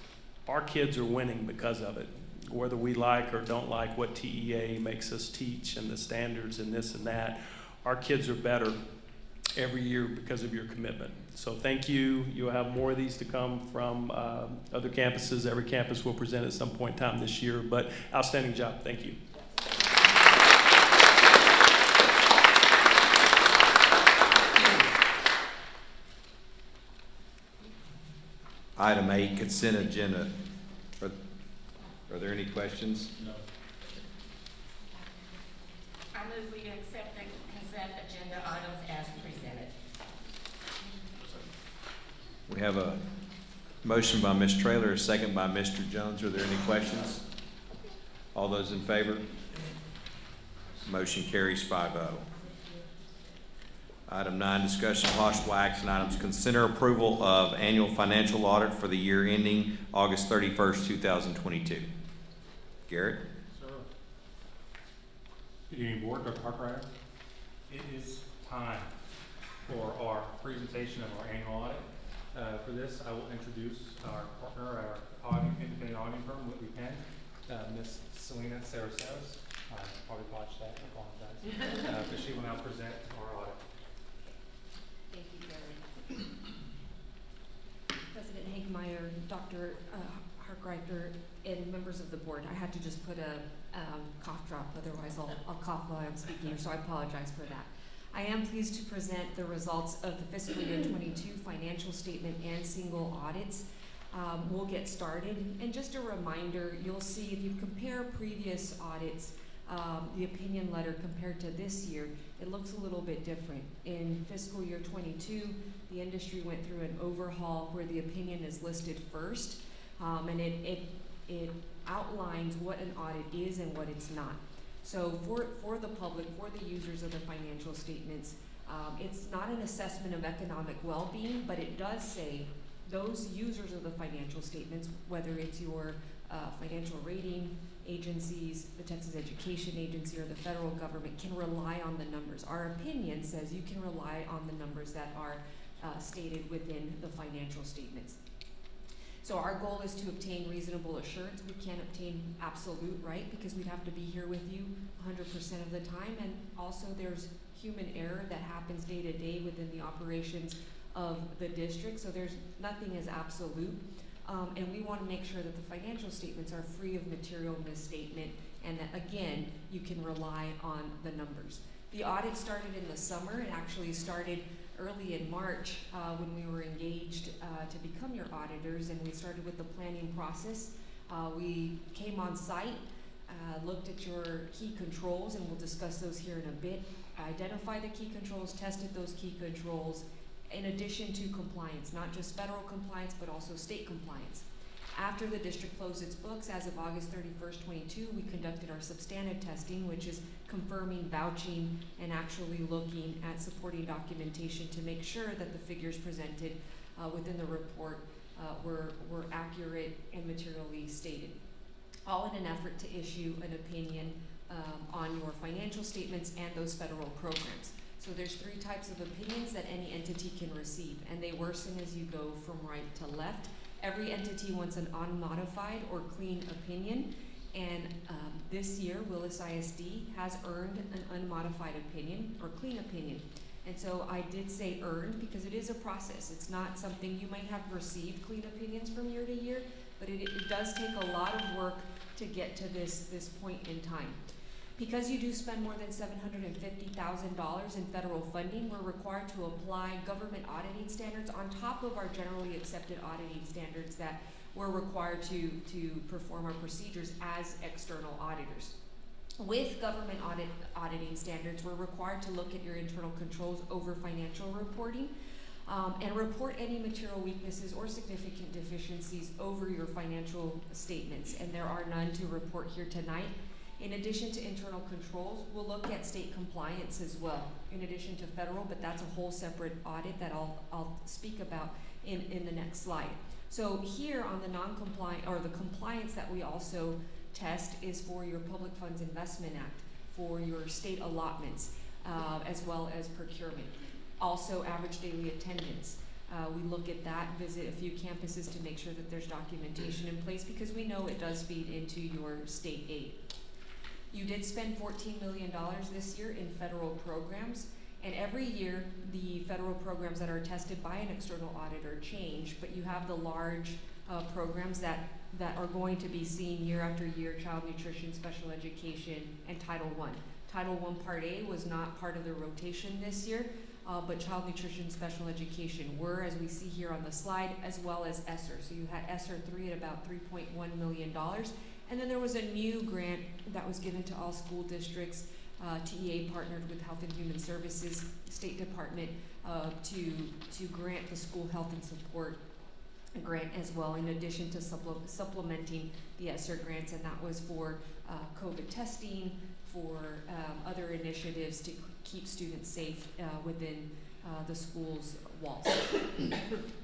Our kids are winning because of it. Whether we like or don't like what TEA makes us teach and the standards and this and that, our kids are better every year because of your commitment. So thank you. You'll have more of these to come from other campuses. Every campus will present at some point in time this year, but outstanding job. Thank you. Item 8, consent agenda. Are there any questions? No. I move we accept the consent agenda items as presented. We have a motion by Ms. Traylor, a second by Mr. Jones. Are there any questions? All those in favor? Motion carries 5-0. Item 9, discussion of possible action items. Consider approval of annual financial audit for the year ending August 31st, 2022. Garrett? Sir. Good evening, Board. Dr. Harkrider. It is time for our presentation of our annual audit. For this, I will introduce our partner at our independent auditing firm, Whitley Penn, Ms. Selena Saraceros. I probably botched that. I apologize. But she will now present our audit. Thank you, Gary. President Hagemeyer, Dr. Harkrider, and members of the board, I had to just put a cough drop, otherwise I'll cough while I'm speaking, so I apologize for that. I am pleased to present the results of the fiscal year 22 financial statement and single audits. We'll get started, and just a reminder, you'll see if you compare previous audits, the opinion letter compared to this year, it looks a little bit different. In fiscal year 22, the industry went through an overhaul where the opinion is listed first, and it outlines what an audit is and what it's not. So for the public, for the users of the financial statements, it's not an assessment of economic well-being, but it does say those users of the financial statements, whether it's your financial rating agencies, the Texas Education Agency, or the federal government, can rely on the numbers. Our opinion says you can rely on the numbers that are stated within the financial statements. So our goal is to obtain reasonable assurance. We can't obtain absolute, right? Because we'd have to be here with you 100% of the time. And also there's human error that happens day to day within the operations of the district. So there's nothing is absolute. And we want to make sure that the financial statements are free of material misstatement and that, again, you can rely on the numbers. The audit started in the summer. It actually started early in March when we were engaged to become your auditors, and we started with the planning process. We came on site, looked at your key controls, and we'll discuss those here in a bit, identified the key controls, tested those key controls, in addition to compliance, not just federal compliance, but also state compliance. After the district closed its books, as of August 31st, 22, we conducted our substantive testing, which is confirming, vouching, and actually looking at supporting documentation to make sure that the figures presented within the report were accurate and materially stated. All in an effort to issue an opinion on your financial statements and those federal programs. So there's 3 types of opinions that any entity can receive, and they worsen as you go from right to left. Every entity wants an unmodified or clean opinion, and this year Willis ISD has earned an unmodified opinion or clean opinion. And so I did say earned because it is a process. It's not something you might have received clean opinions from year to year, but it does take a lot of work to get to this point in time. Because you do spend more than $750,000 in federal funding, we're required to apply government auditing standards on top of our generally accepted auditing standards that we're required to perform our procedures as external auditors. With government auditing standards, we're required to look at your internal controls over financial reporting and report any material weaknesses or significant deficiencies over your financial statements, and there are none to report here tonight. In addition to internal controls, we'll look at state compliance as well, in addition to federal, but that's a whole separate audit that I'll speak about in the next slide. So here on the non-compliant, or the compliance that we also test is for your Public Funds Investment Act, for your state allotments, as well as procurement. Also average daily attendance. We look at that, visit a few campuses to make sure that there's documentation in place because we know it does feed into your state aid. You did spend $14 million this year in federal programs, and every year the federal programs that are tested by an external auditor change, but you have the large programs that are going to be seen year after year: child nutrition, special education, and Title I. Title I Part A was not part of the rotation this year, but child nutrition, special education were, as we see here on the slide, as well as ESSER. So you had ESSER 3 at about $3.1 million. And then there was a new grant that was given to all school districts. TEA partnered with Health and Human Services, State Department, to grant the school health and support grant as well, in addition to supplementing the ESSER grants, and that was for COVID testing, for other initiatives to keep students safe within the school's walls.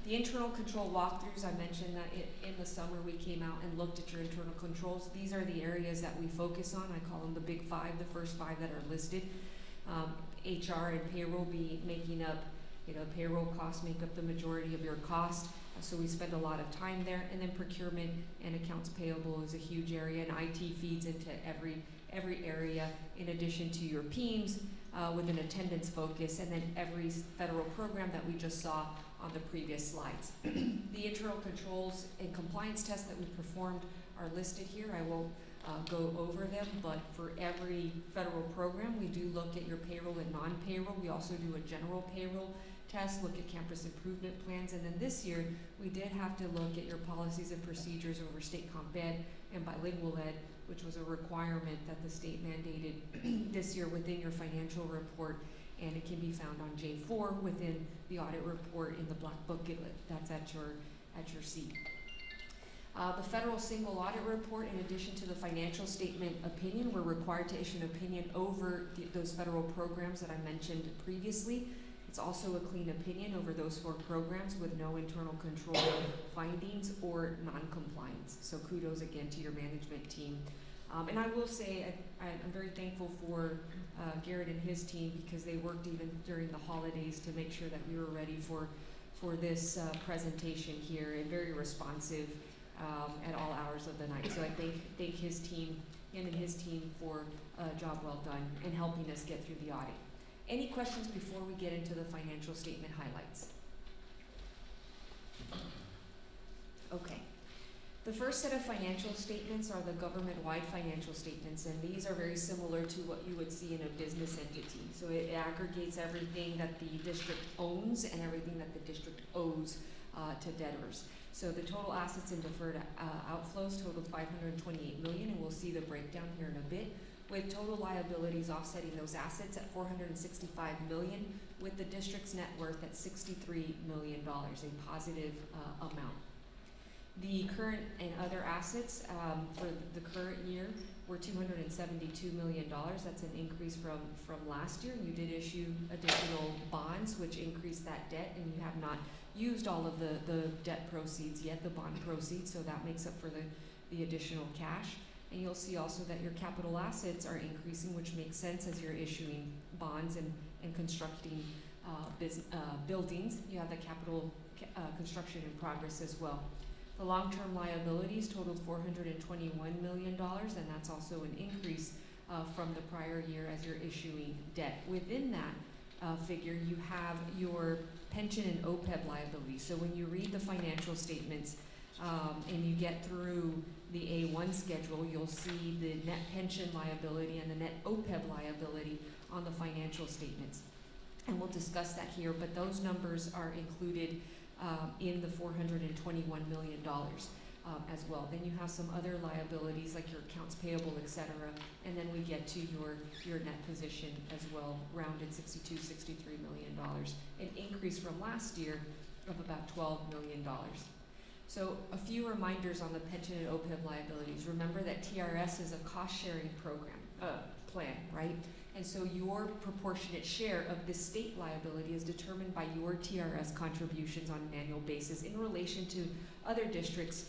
The internal control walkthroughs, I mentioned that in the summer we came out and looked at your internal controls. These are the areas that we focus on. I call them the big five, the first five that are listed. HR and payroll making up, payroll costs make up the majority of your cost. So we spend a lot of time there. And then procurement and accounts payable is a huge area, and IT feeds into every area, in addition to your PEMS, with an attendance focus, and then every federal program that we just saw on the previous slides. The internal controls and compliance tests that we performed are listed here. I won't go over them, but for every federal program, we do look at your payroll and non-payroll. We also do a general payroll test, look at campus improvement plans, and then this year, we did have to look at your policies and procedures over state comp ed and bilingual ed, which was a requirement that the state mandated this year within your financial report, and it can be found on J4 within the audit report in the black booklet that's at your seat. The federal single audit report, in addition to the financial statement opinion, we're required to issue an opinion over those federal programs that I mentioned previously. It's also a clean opinion over those 4 programs with no internal control findings or non-compliance. So kudos again to your management team. And I will say I'm very thankful for Garrett and his team, because they worked even during the holidays to make sure that we were ready for this presentation here, and very responsive at all hours of the night. So I thank him and his team for a job well done in helping us get through the audit. Any questions before we get into the financial statement highlights? Okay. The first set of financial statements are the government-wide financial statements, and these are very similar to what you would see in a business entity. So it aggregates everything that the district owns and everything that the district owes to debtors. So the total assets and deferred outflows totaled $528 million, and we'll see the breakdown here in a bit, with total liabilities offsetting those assets at $465 million, with the district's net worth at $63 million, a positive amount. The current and other assets for the current year were $272 million. That's an increase from last year. You did issue additional bonds, which increased that debt, and you have not used all of the debt proceeds yet, the bond proceeds, so that makes up for the additional cash. And you'll see also that your capital assets are increasing, which makes sense as you're issuing bonds and constructing buildings. You have the capital construction in progress as well. The long-term liabilities totaled $421 million, and that's also an increase from the prior year as you're issuing debt. Within that figure, you have your pension and OPEB liabilities. So when you read the financial statements and you get through the A1 schedule, you'll see the net pension liability and the net OPEB liability on the financial statements. And we'll discuss that here, but those numbers are included in the $421 million as well. Then you have some other liabilities like your accounts payable, etc. And then we get to your net position as well, rounded $62, $63 million, an increase from last year of about $12 million. So a few reminders on the pension and OPEB liabilities. Remember that TRS is a cost-sharing plan, right? And so your proportionate share of the state liability is determined by your TRS contributions on an annual basis in relation to other districts'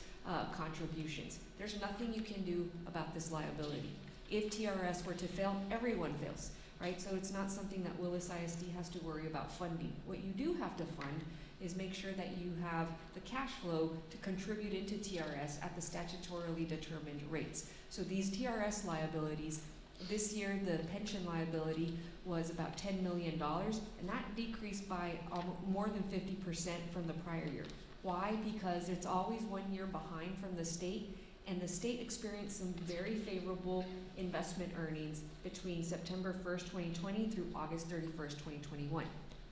contributions. There's nothing you can do about this liability. If TRS were to fail, everyone fails, right? So it's not something that Willis ISD has to worry about funding. What you do have to fund is make sure that you have the cash flow to contribute into TRS at the statutorily determined rates. So these TRS liabilities, this year the pension liability was about $10 million, and that decreased by more than 50% from the prior year. Why? Because it's always 1 year behind from the state, and the state experienced some very favorable investment earnings between September 1st, 2020 through August 31st, 2021.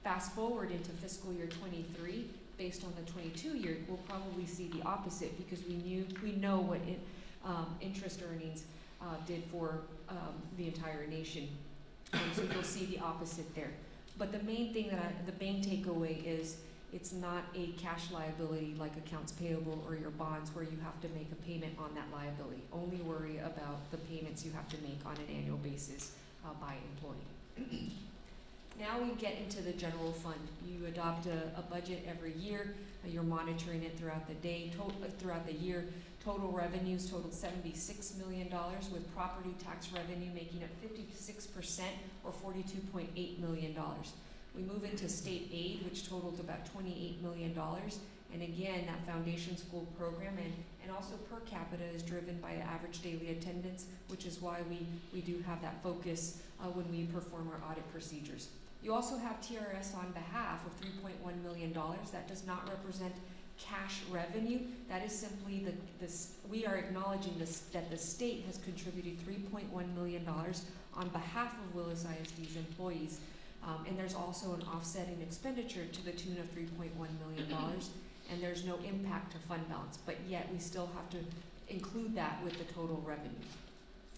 Fast forward into fiscal year 23, based on the 22 year, we'll probably see the opposite because we know what interest earnings did for the entire nation. So you'll see the opposite there. But the main thing the main takeaway is it's not a cash liability like accounts payable or your bonds where you have to make a payment on that liability. Only worry about the payments you have to make on an annual basis by employee. Now we get into the general fund. You adopt a budget every year. You're monitoring it throughout the day, throughout the year. Total revenues totaled $76 million, with property tax revenue making up 56% or $42.8 million. We move into state aid, which totaled about $28 million. And again, that foundation school program and also per capita is driven by average daily attendance, which is why we do have that focus when we perform our audit procedures. You also have TRS on behalf of $3.1 million. That does not represent cash revenue. That is simply we are acknowledging that the state has contributed $3.1 million on behalf of Willis ISD's employees. And there's also an offsetting expenditure to the tune of $3.1 million, and there's no impact to fund balance, but yet we still have to include that with the total revenue.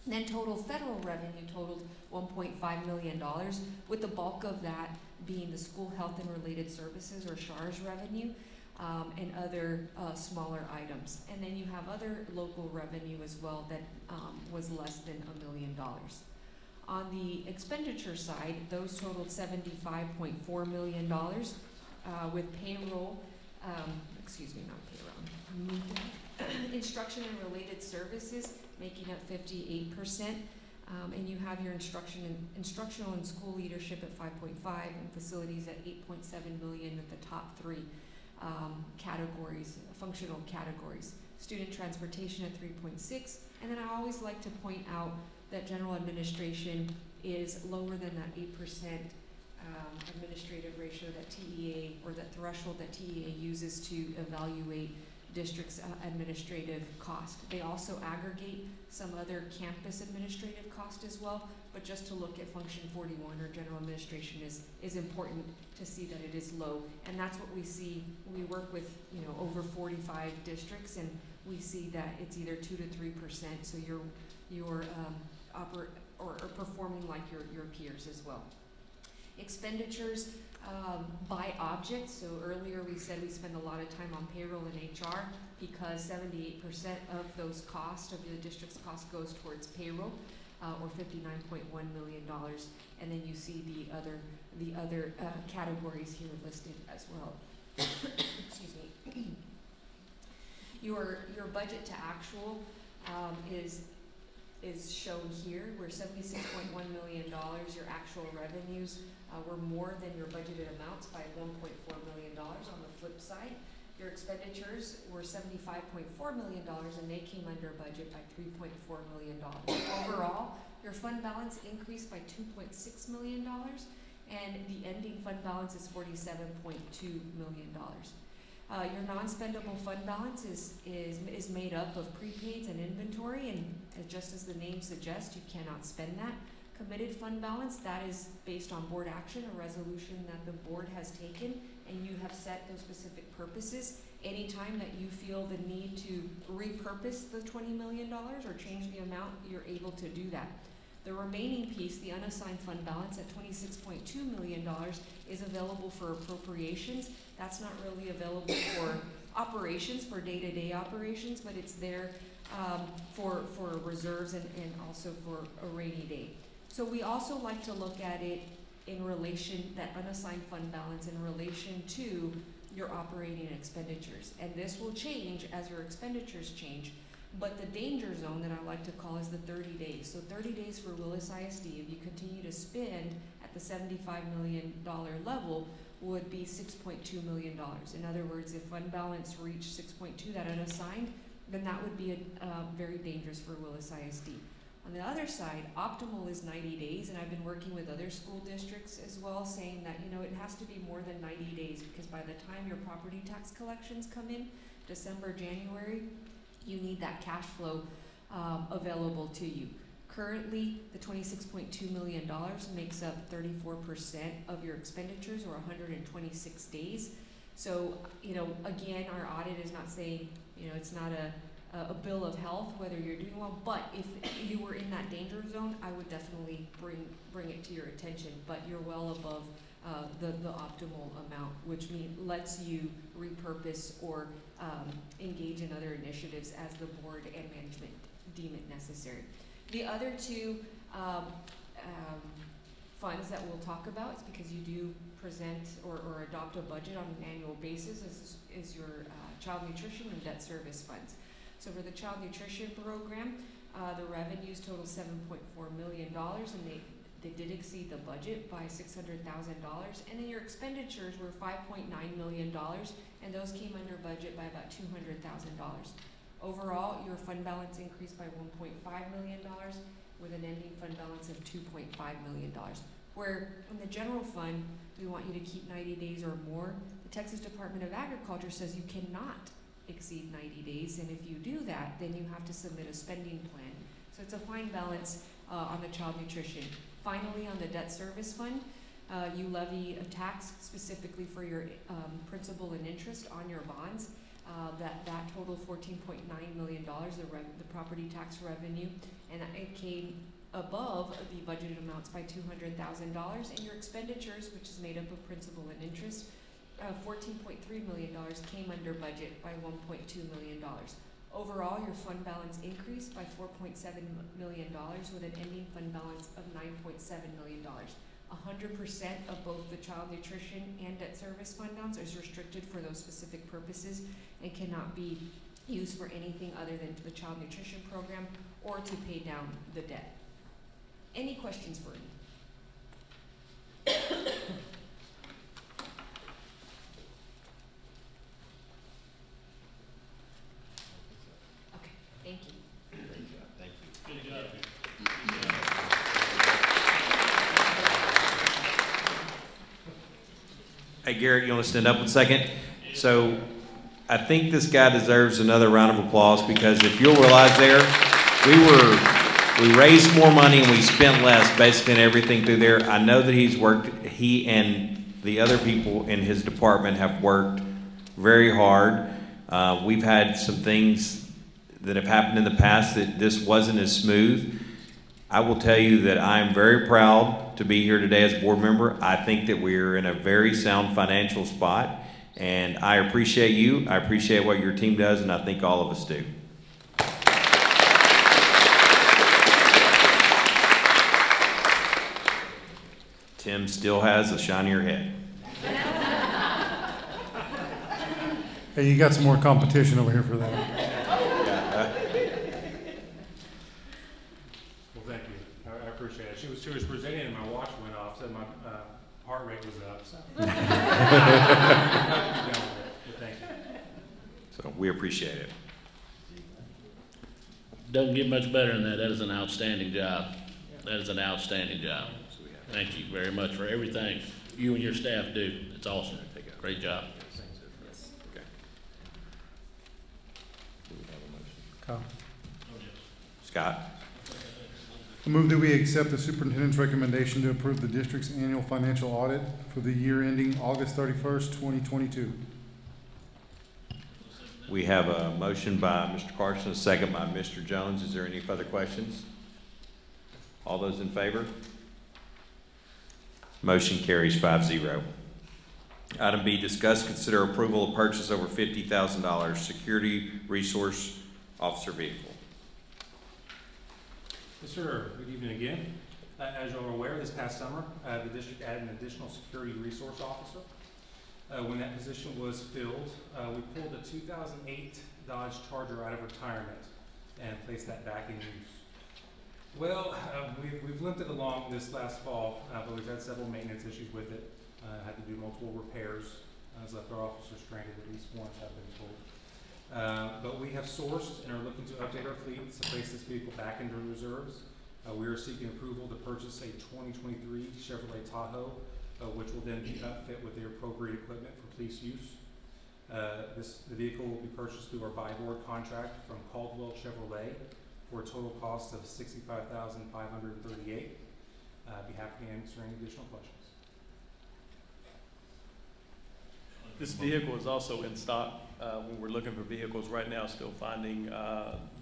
And then total federal revenue totaled $1.5 million, with the bulk of that being the school health and related services, or SHARS revenue, and other smaller items. And then you have other local revenue as well that was less than $1 million. On the expenditure side, those totaled $75.4 million, with payroll, instruction and related services making up 58%, and you have your instructional and school leadership at 5.5, and facilities at 8.7 million at the top three categories, functional categories. Student transportation at 3.6, and then I always like to point out that general administration is lower than that 8% administrative ratio that TEA, or that threshold that TEA uses to evaluate district's administrative cost. They also aggregate some other campus administrative cost as well, but just to look at function 41 or general administration is important to see that it is low. And that's what we see. We work with over 45 districts, and we see that it's either 2 to 3%. So you're performing like your peers as well. Expenditures by object. So earlier we said we spend a lot of time on payroll and HR because 78% of those costs, of the district's cost, goes towards payroll, or $59.1 million. And then you see the other categories here listed as well. Excuse me. Your budget to actual is shown here, where $76.1 million, your actual revenues were more than your budgeted amounts by $1.4 million. On the flip side, Your expenditures were $75.4 million, and they came under budget by $3.4 million. Overall, your fund balance increased by $2.6 million, and the ending fund balance is $47.2 million. Your non-spendable fund balance is made up of prepaids and inventory, and just as the name suggests, you cannot spend that. Committed fund balance, that is based on board action, a resolution that the board has taken, and you have set those specific purposes. Anytime that you feel the need to repurpose the $20 million or change the amount, you're able to do that. The remaining piece, the unassigned fund balance at $26.2 million, is available for appropriations. That's not really available for operations, for day-to-day operations, but it's there for reserves and also for a rainy day. So we also like to look at it in relation, that unassigned fund balance in relation to your operating expenditures. And this will change as your expenditures change. But the danger zone that I like to call is the 30 days. So 30 days for Willis ISD, if you continue to spend at the $75 million level, would be $6.2 million. In other words, if fund balance reached 6.2, that unassigned, then that would be very dangerous for Willis ISD. On the other side, optimal is 90 days, and I've been working with other school districts as well, saying that, you know, it has to be more than 90 days, because by the time your property tax collections come in, December, January, you need that cash flow available to you. Currently, the $26.2 million makes up 34% of your expenditures, or 126 days. So, you know, again, our audit is not saying, you know, it's not a bill of health whether you're doing well, but if you were in that danger zone, I would definitely bring it to your attention. But you're well above the optimal amount, which lets you repurpose or engage in other initiatives as the board and management deem it necessary. The other two funds that we'll talk about, is because you do present or adopt a budget on an annual basis, is your child nutrition and debt service funds. So for the child nutrition program, the revenues total $7.4 million, and they did exceed the budget by $600,000, and then your expenditures were $5.9 million, and those came under budget by about $200,000. Overall, your fund balance increased by $1.5 million, with an ending fund balance of $2.5 million. Where in the general fund, we want you to keep 90 days or more. The Texas Department of Agriculture says you cannot exceed 90 days, and if you do that, then you have to submit a spending plan. So it's a fine balance on the child nutrition. Finally, on the debt service fund, you levy a tax specifically for your principal and interest on your bonds. That totaled $14.9 million, the property tax revenue, and it came above the budgeted amounts by $200,000, and your expenditures, which is made up of principal and interest, $14.3 million came under budget by $1.2 million. Overall, your fund balance increased by $4.7 million, with an ending fund balance of $9.7 million. 100% of both the child nutrition and debt service fund balance is restricted for those specific purposes and cannot be used for anything other than the child nutrition program or to pay down the debt. Any questions for me? Okay, thank you. Great job, thank you. Good job. Hey Garrett, you want to stand up 1 second? So I think this guy deserves another round of applause, because if you'll realize there, we raised more money and we spent less basically in everything through there. I know that he and the other people in his department have worked very hard. We've had some things that have happened in the past that this wasn't as smooth. I will tell you that I'm very proud to be here today as a board member. I think that we're in a very sound financial spot, and I appreciate you. I appreciate what your team does, and I think all of us do. Tim still has a shinier head. Hey, you got some more competition over here for that. Well, thank you. I appreciate it. She was presenting and my watch went off, so my heart rate was up. So. But thank you. So we appreciate it. Doesn't get much better than that. That is an outstanding job. That is an outstanding job. Thank you very much for everything you and your staff do. It's awesome. Great job. Okay. Kyle. Scott? I move that we accept the superintendent's recommendation to approve the district's annual financial audit for the year ending August 31st, 2022. We have a motion by Mr. Carson, a second by Mr. Jones. Is there any further questions? All those in favor? Motion carries 5-0. Item B, discuss, consider approval of purchase over $50,000 security resource officer vehicle. Yes, sir. Good evening again. As you are aware, this past summer, the district added an additional security resource officer. When that position was filled, we pulled a 2008 Dodge Charger out of retirement and placed that back in use. Well, we've limped it along this last fall, but we've had several maintenance issues with it. Had to do multiple repairs. Has left our officers stranded at least once, I've been told. But we have sourced and are looking to update our fleet to place this vehicle back into reserves. We are seeking approval to purchase a 2023 Chevrolet Tahoe, which will then be outfit with the appropriate equipment for police use. The vehicle will be purchased through our buy board contract from Caldwell Chevrolet for a total cost of $65,538. I'd be happy to answer any additional questions. This vehicle is also in stock. When we're looking for vehicles right now, still finding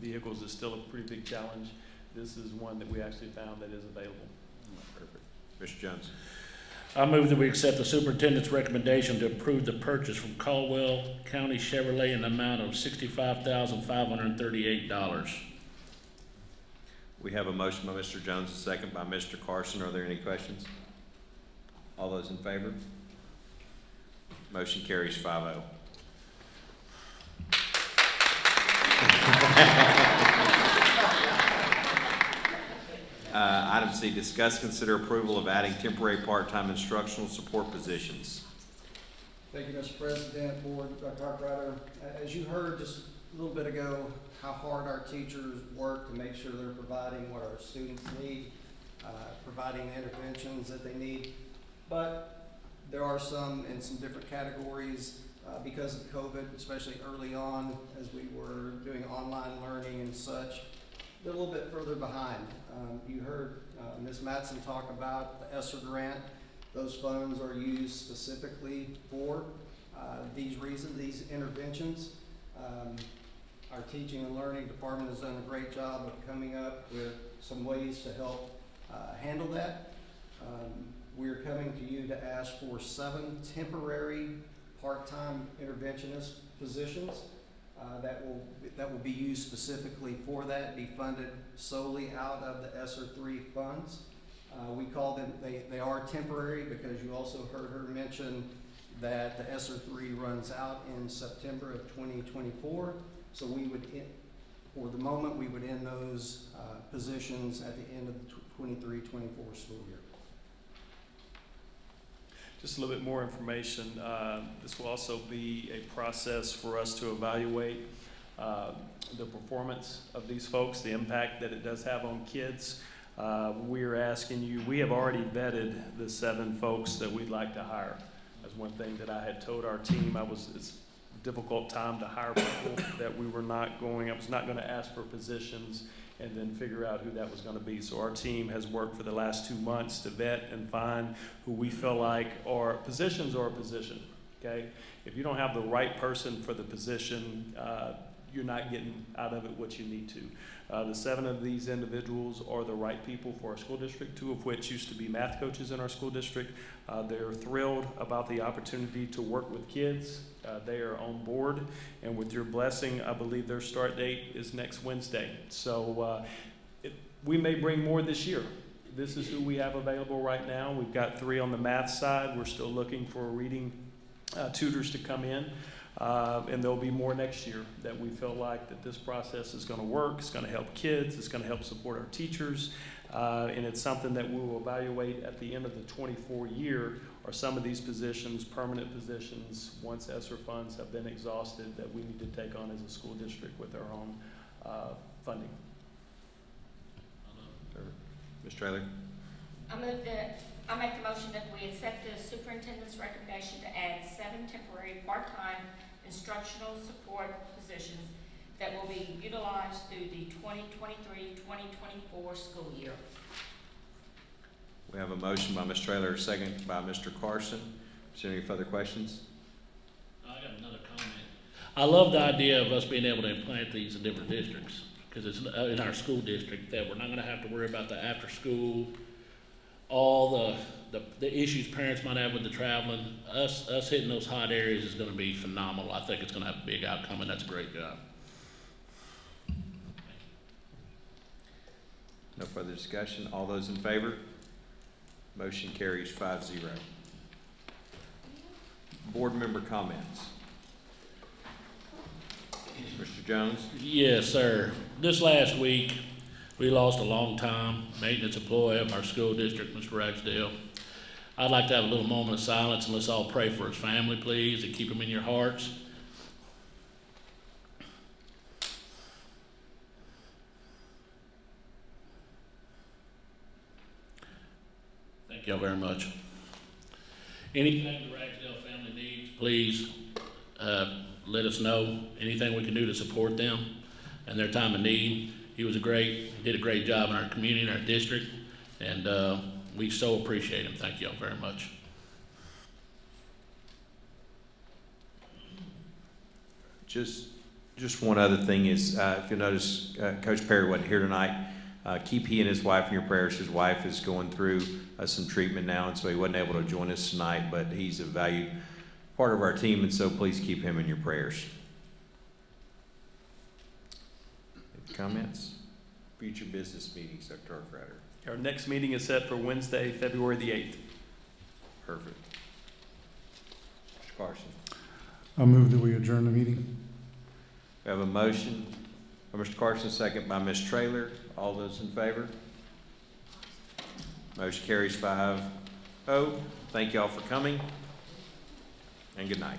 vehicles is still a pretty big challenge. This is one that we actually found that is available. Perfect. Mr. Jones. I move that we accept the superintendent's recommendation to approve the purchase from Caldwell County Chevrolet in the amount of $65,538. We have a motion by Mr. Jones, a second by Mr. Carson. Are there any questions? All those in favor? Motion carries 5-0. Item C, discuss, consider approval of adding temporary part-time instructional support positions. Thank you, Mr. President, Board, Dr. Harkrider. As you heard just a little bit ago, how hard our teachers work to make sure they're providing what our students need, providing the interventions that they need. But there are some in some different categories because of COVID, especially early on as we were doing online learning and such. They're a little bit further behind. You heard Ms. Matson talk about the ESSER grant. Those funds are used specifically for these reasons, these interventions. Our teaching and learning department has done a great job of coming up with some ways to help handle that. We're coming to you to ask for 7 temporary part-time interventionist positions. That will be used specifically for that, be funded solely out of the ESSER 3 funds. We call them, they are temporary because you also heard her mention that the ESSER 3 runs out in September of 2024. So we would, for the moment, we would end those positions at the end of the 23-24 school year. Just a little bit more information. This will also be a process for us to evaluate the performance of these folks, the impact that it does have on kids. We're asking you, we have already vetted the 7 folks that we'd like to hire. That's one thing that I had told our team. It's a difficult time to hire people that I was not going to ask for positions and then figure out who that was going to be. So our team has worked for the last 2 months to vet and find who we feel like are positions or a position, okay? If you don't have the right person for the position, you're not getting out of it what you need to. The 7 of these individuals are the right people for our school district, 2 of which used to be math coaches in our school district. They're thrilled about the opportunity to work with kids. They are on board, and with your blessing, I believe their start date is next Wednesday. So we may bring more this year. This is who we have available right now. We've got 3 on the math side. We're still looking for reading tutors to come in. And there'll be more next year that we feel like that this process is going to work. It's going to help kids. It's going to help support our teachers. And it's something that we will evaluate at the end of the 24 year. Are some of these positions permanent positions once ESSER funds have been exhausted that we need to take on as a school district with our own funding? Ms. Traylor? I make the motion that we accept the superintendent's recommendation to add 7 temporary part-time instructional support positions that will be utilized through the 2023-2024 school year. We have a motion by Ms. Traylor, a second by Mr. Carson. Is there any further questions? I got another comment. I love the idea of us being able to implant these in different districts, because it's in our school district that we're not going to have to worry about the after school, all the issues parents might have with the traveling. Us hitting those hot areas is going to be phenomenal. I think it's going to have a big outcome, and that's a great job. No further discussion. All those in favor? Motion carries 5-0. Board member comments. Mr. Jones? Yes, sir. This last week, we lost a long-time maintenance employee of our school district, Mr. Ragsdale. I'd like to have a little moment of silence and let's all pray for his family, please, and keep him in your hearts. Thank y'all very much. Anything the Ragsdale family needs, please let us know. Anything we can do to support them in their time of need. He did a great job in our community, in our district, and we so appreciate him. Thank y'all very much. Just one other thing is, if you notice, Coach Perry wasn't here tonight. Keep he and his wife in your prayers. His wife is going through some treatment now, and so he wasn't able to join us tonight, but he's a valued part of our team, and so please keep him in your prayers. Any comments? Future business meetings, Dr. Harkrader. Our next meeting is set for Wednesday, February the 8th. Perfect. Mr. Carson. I move that we adjourn the meeting. We have a motion by Mr. Carson, second by Ms. Traylor. All those in favor? Motion carries 5-0. Thank you all for coming, and good night.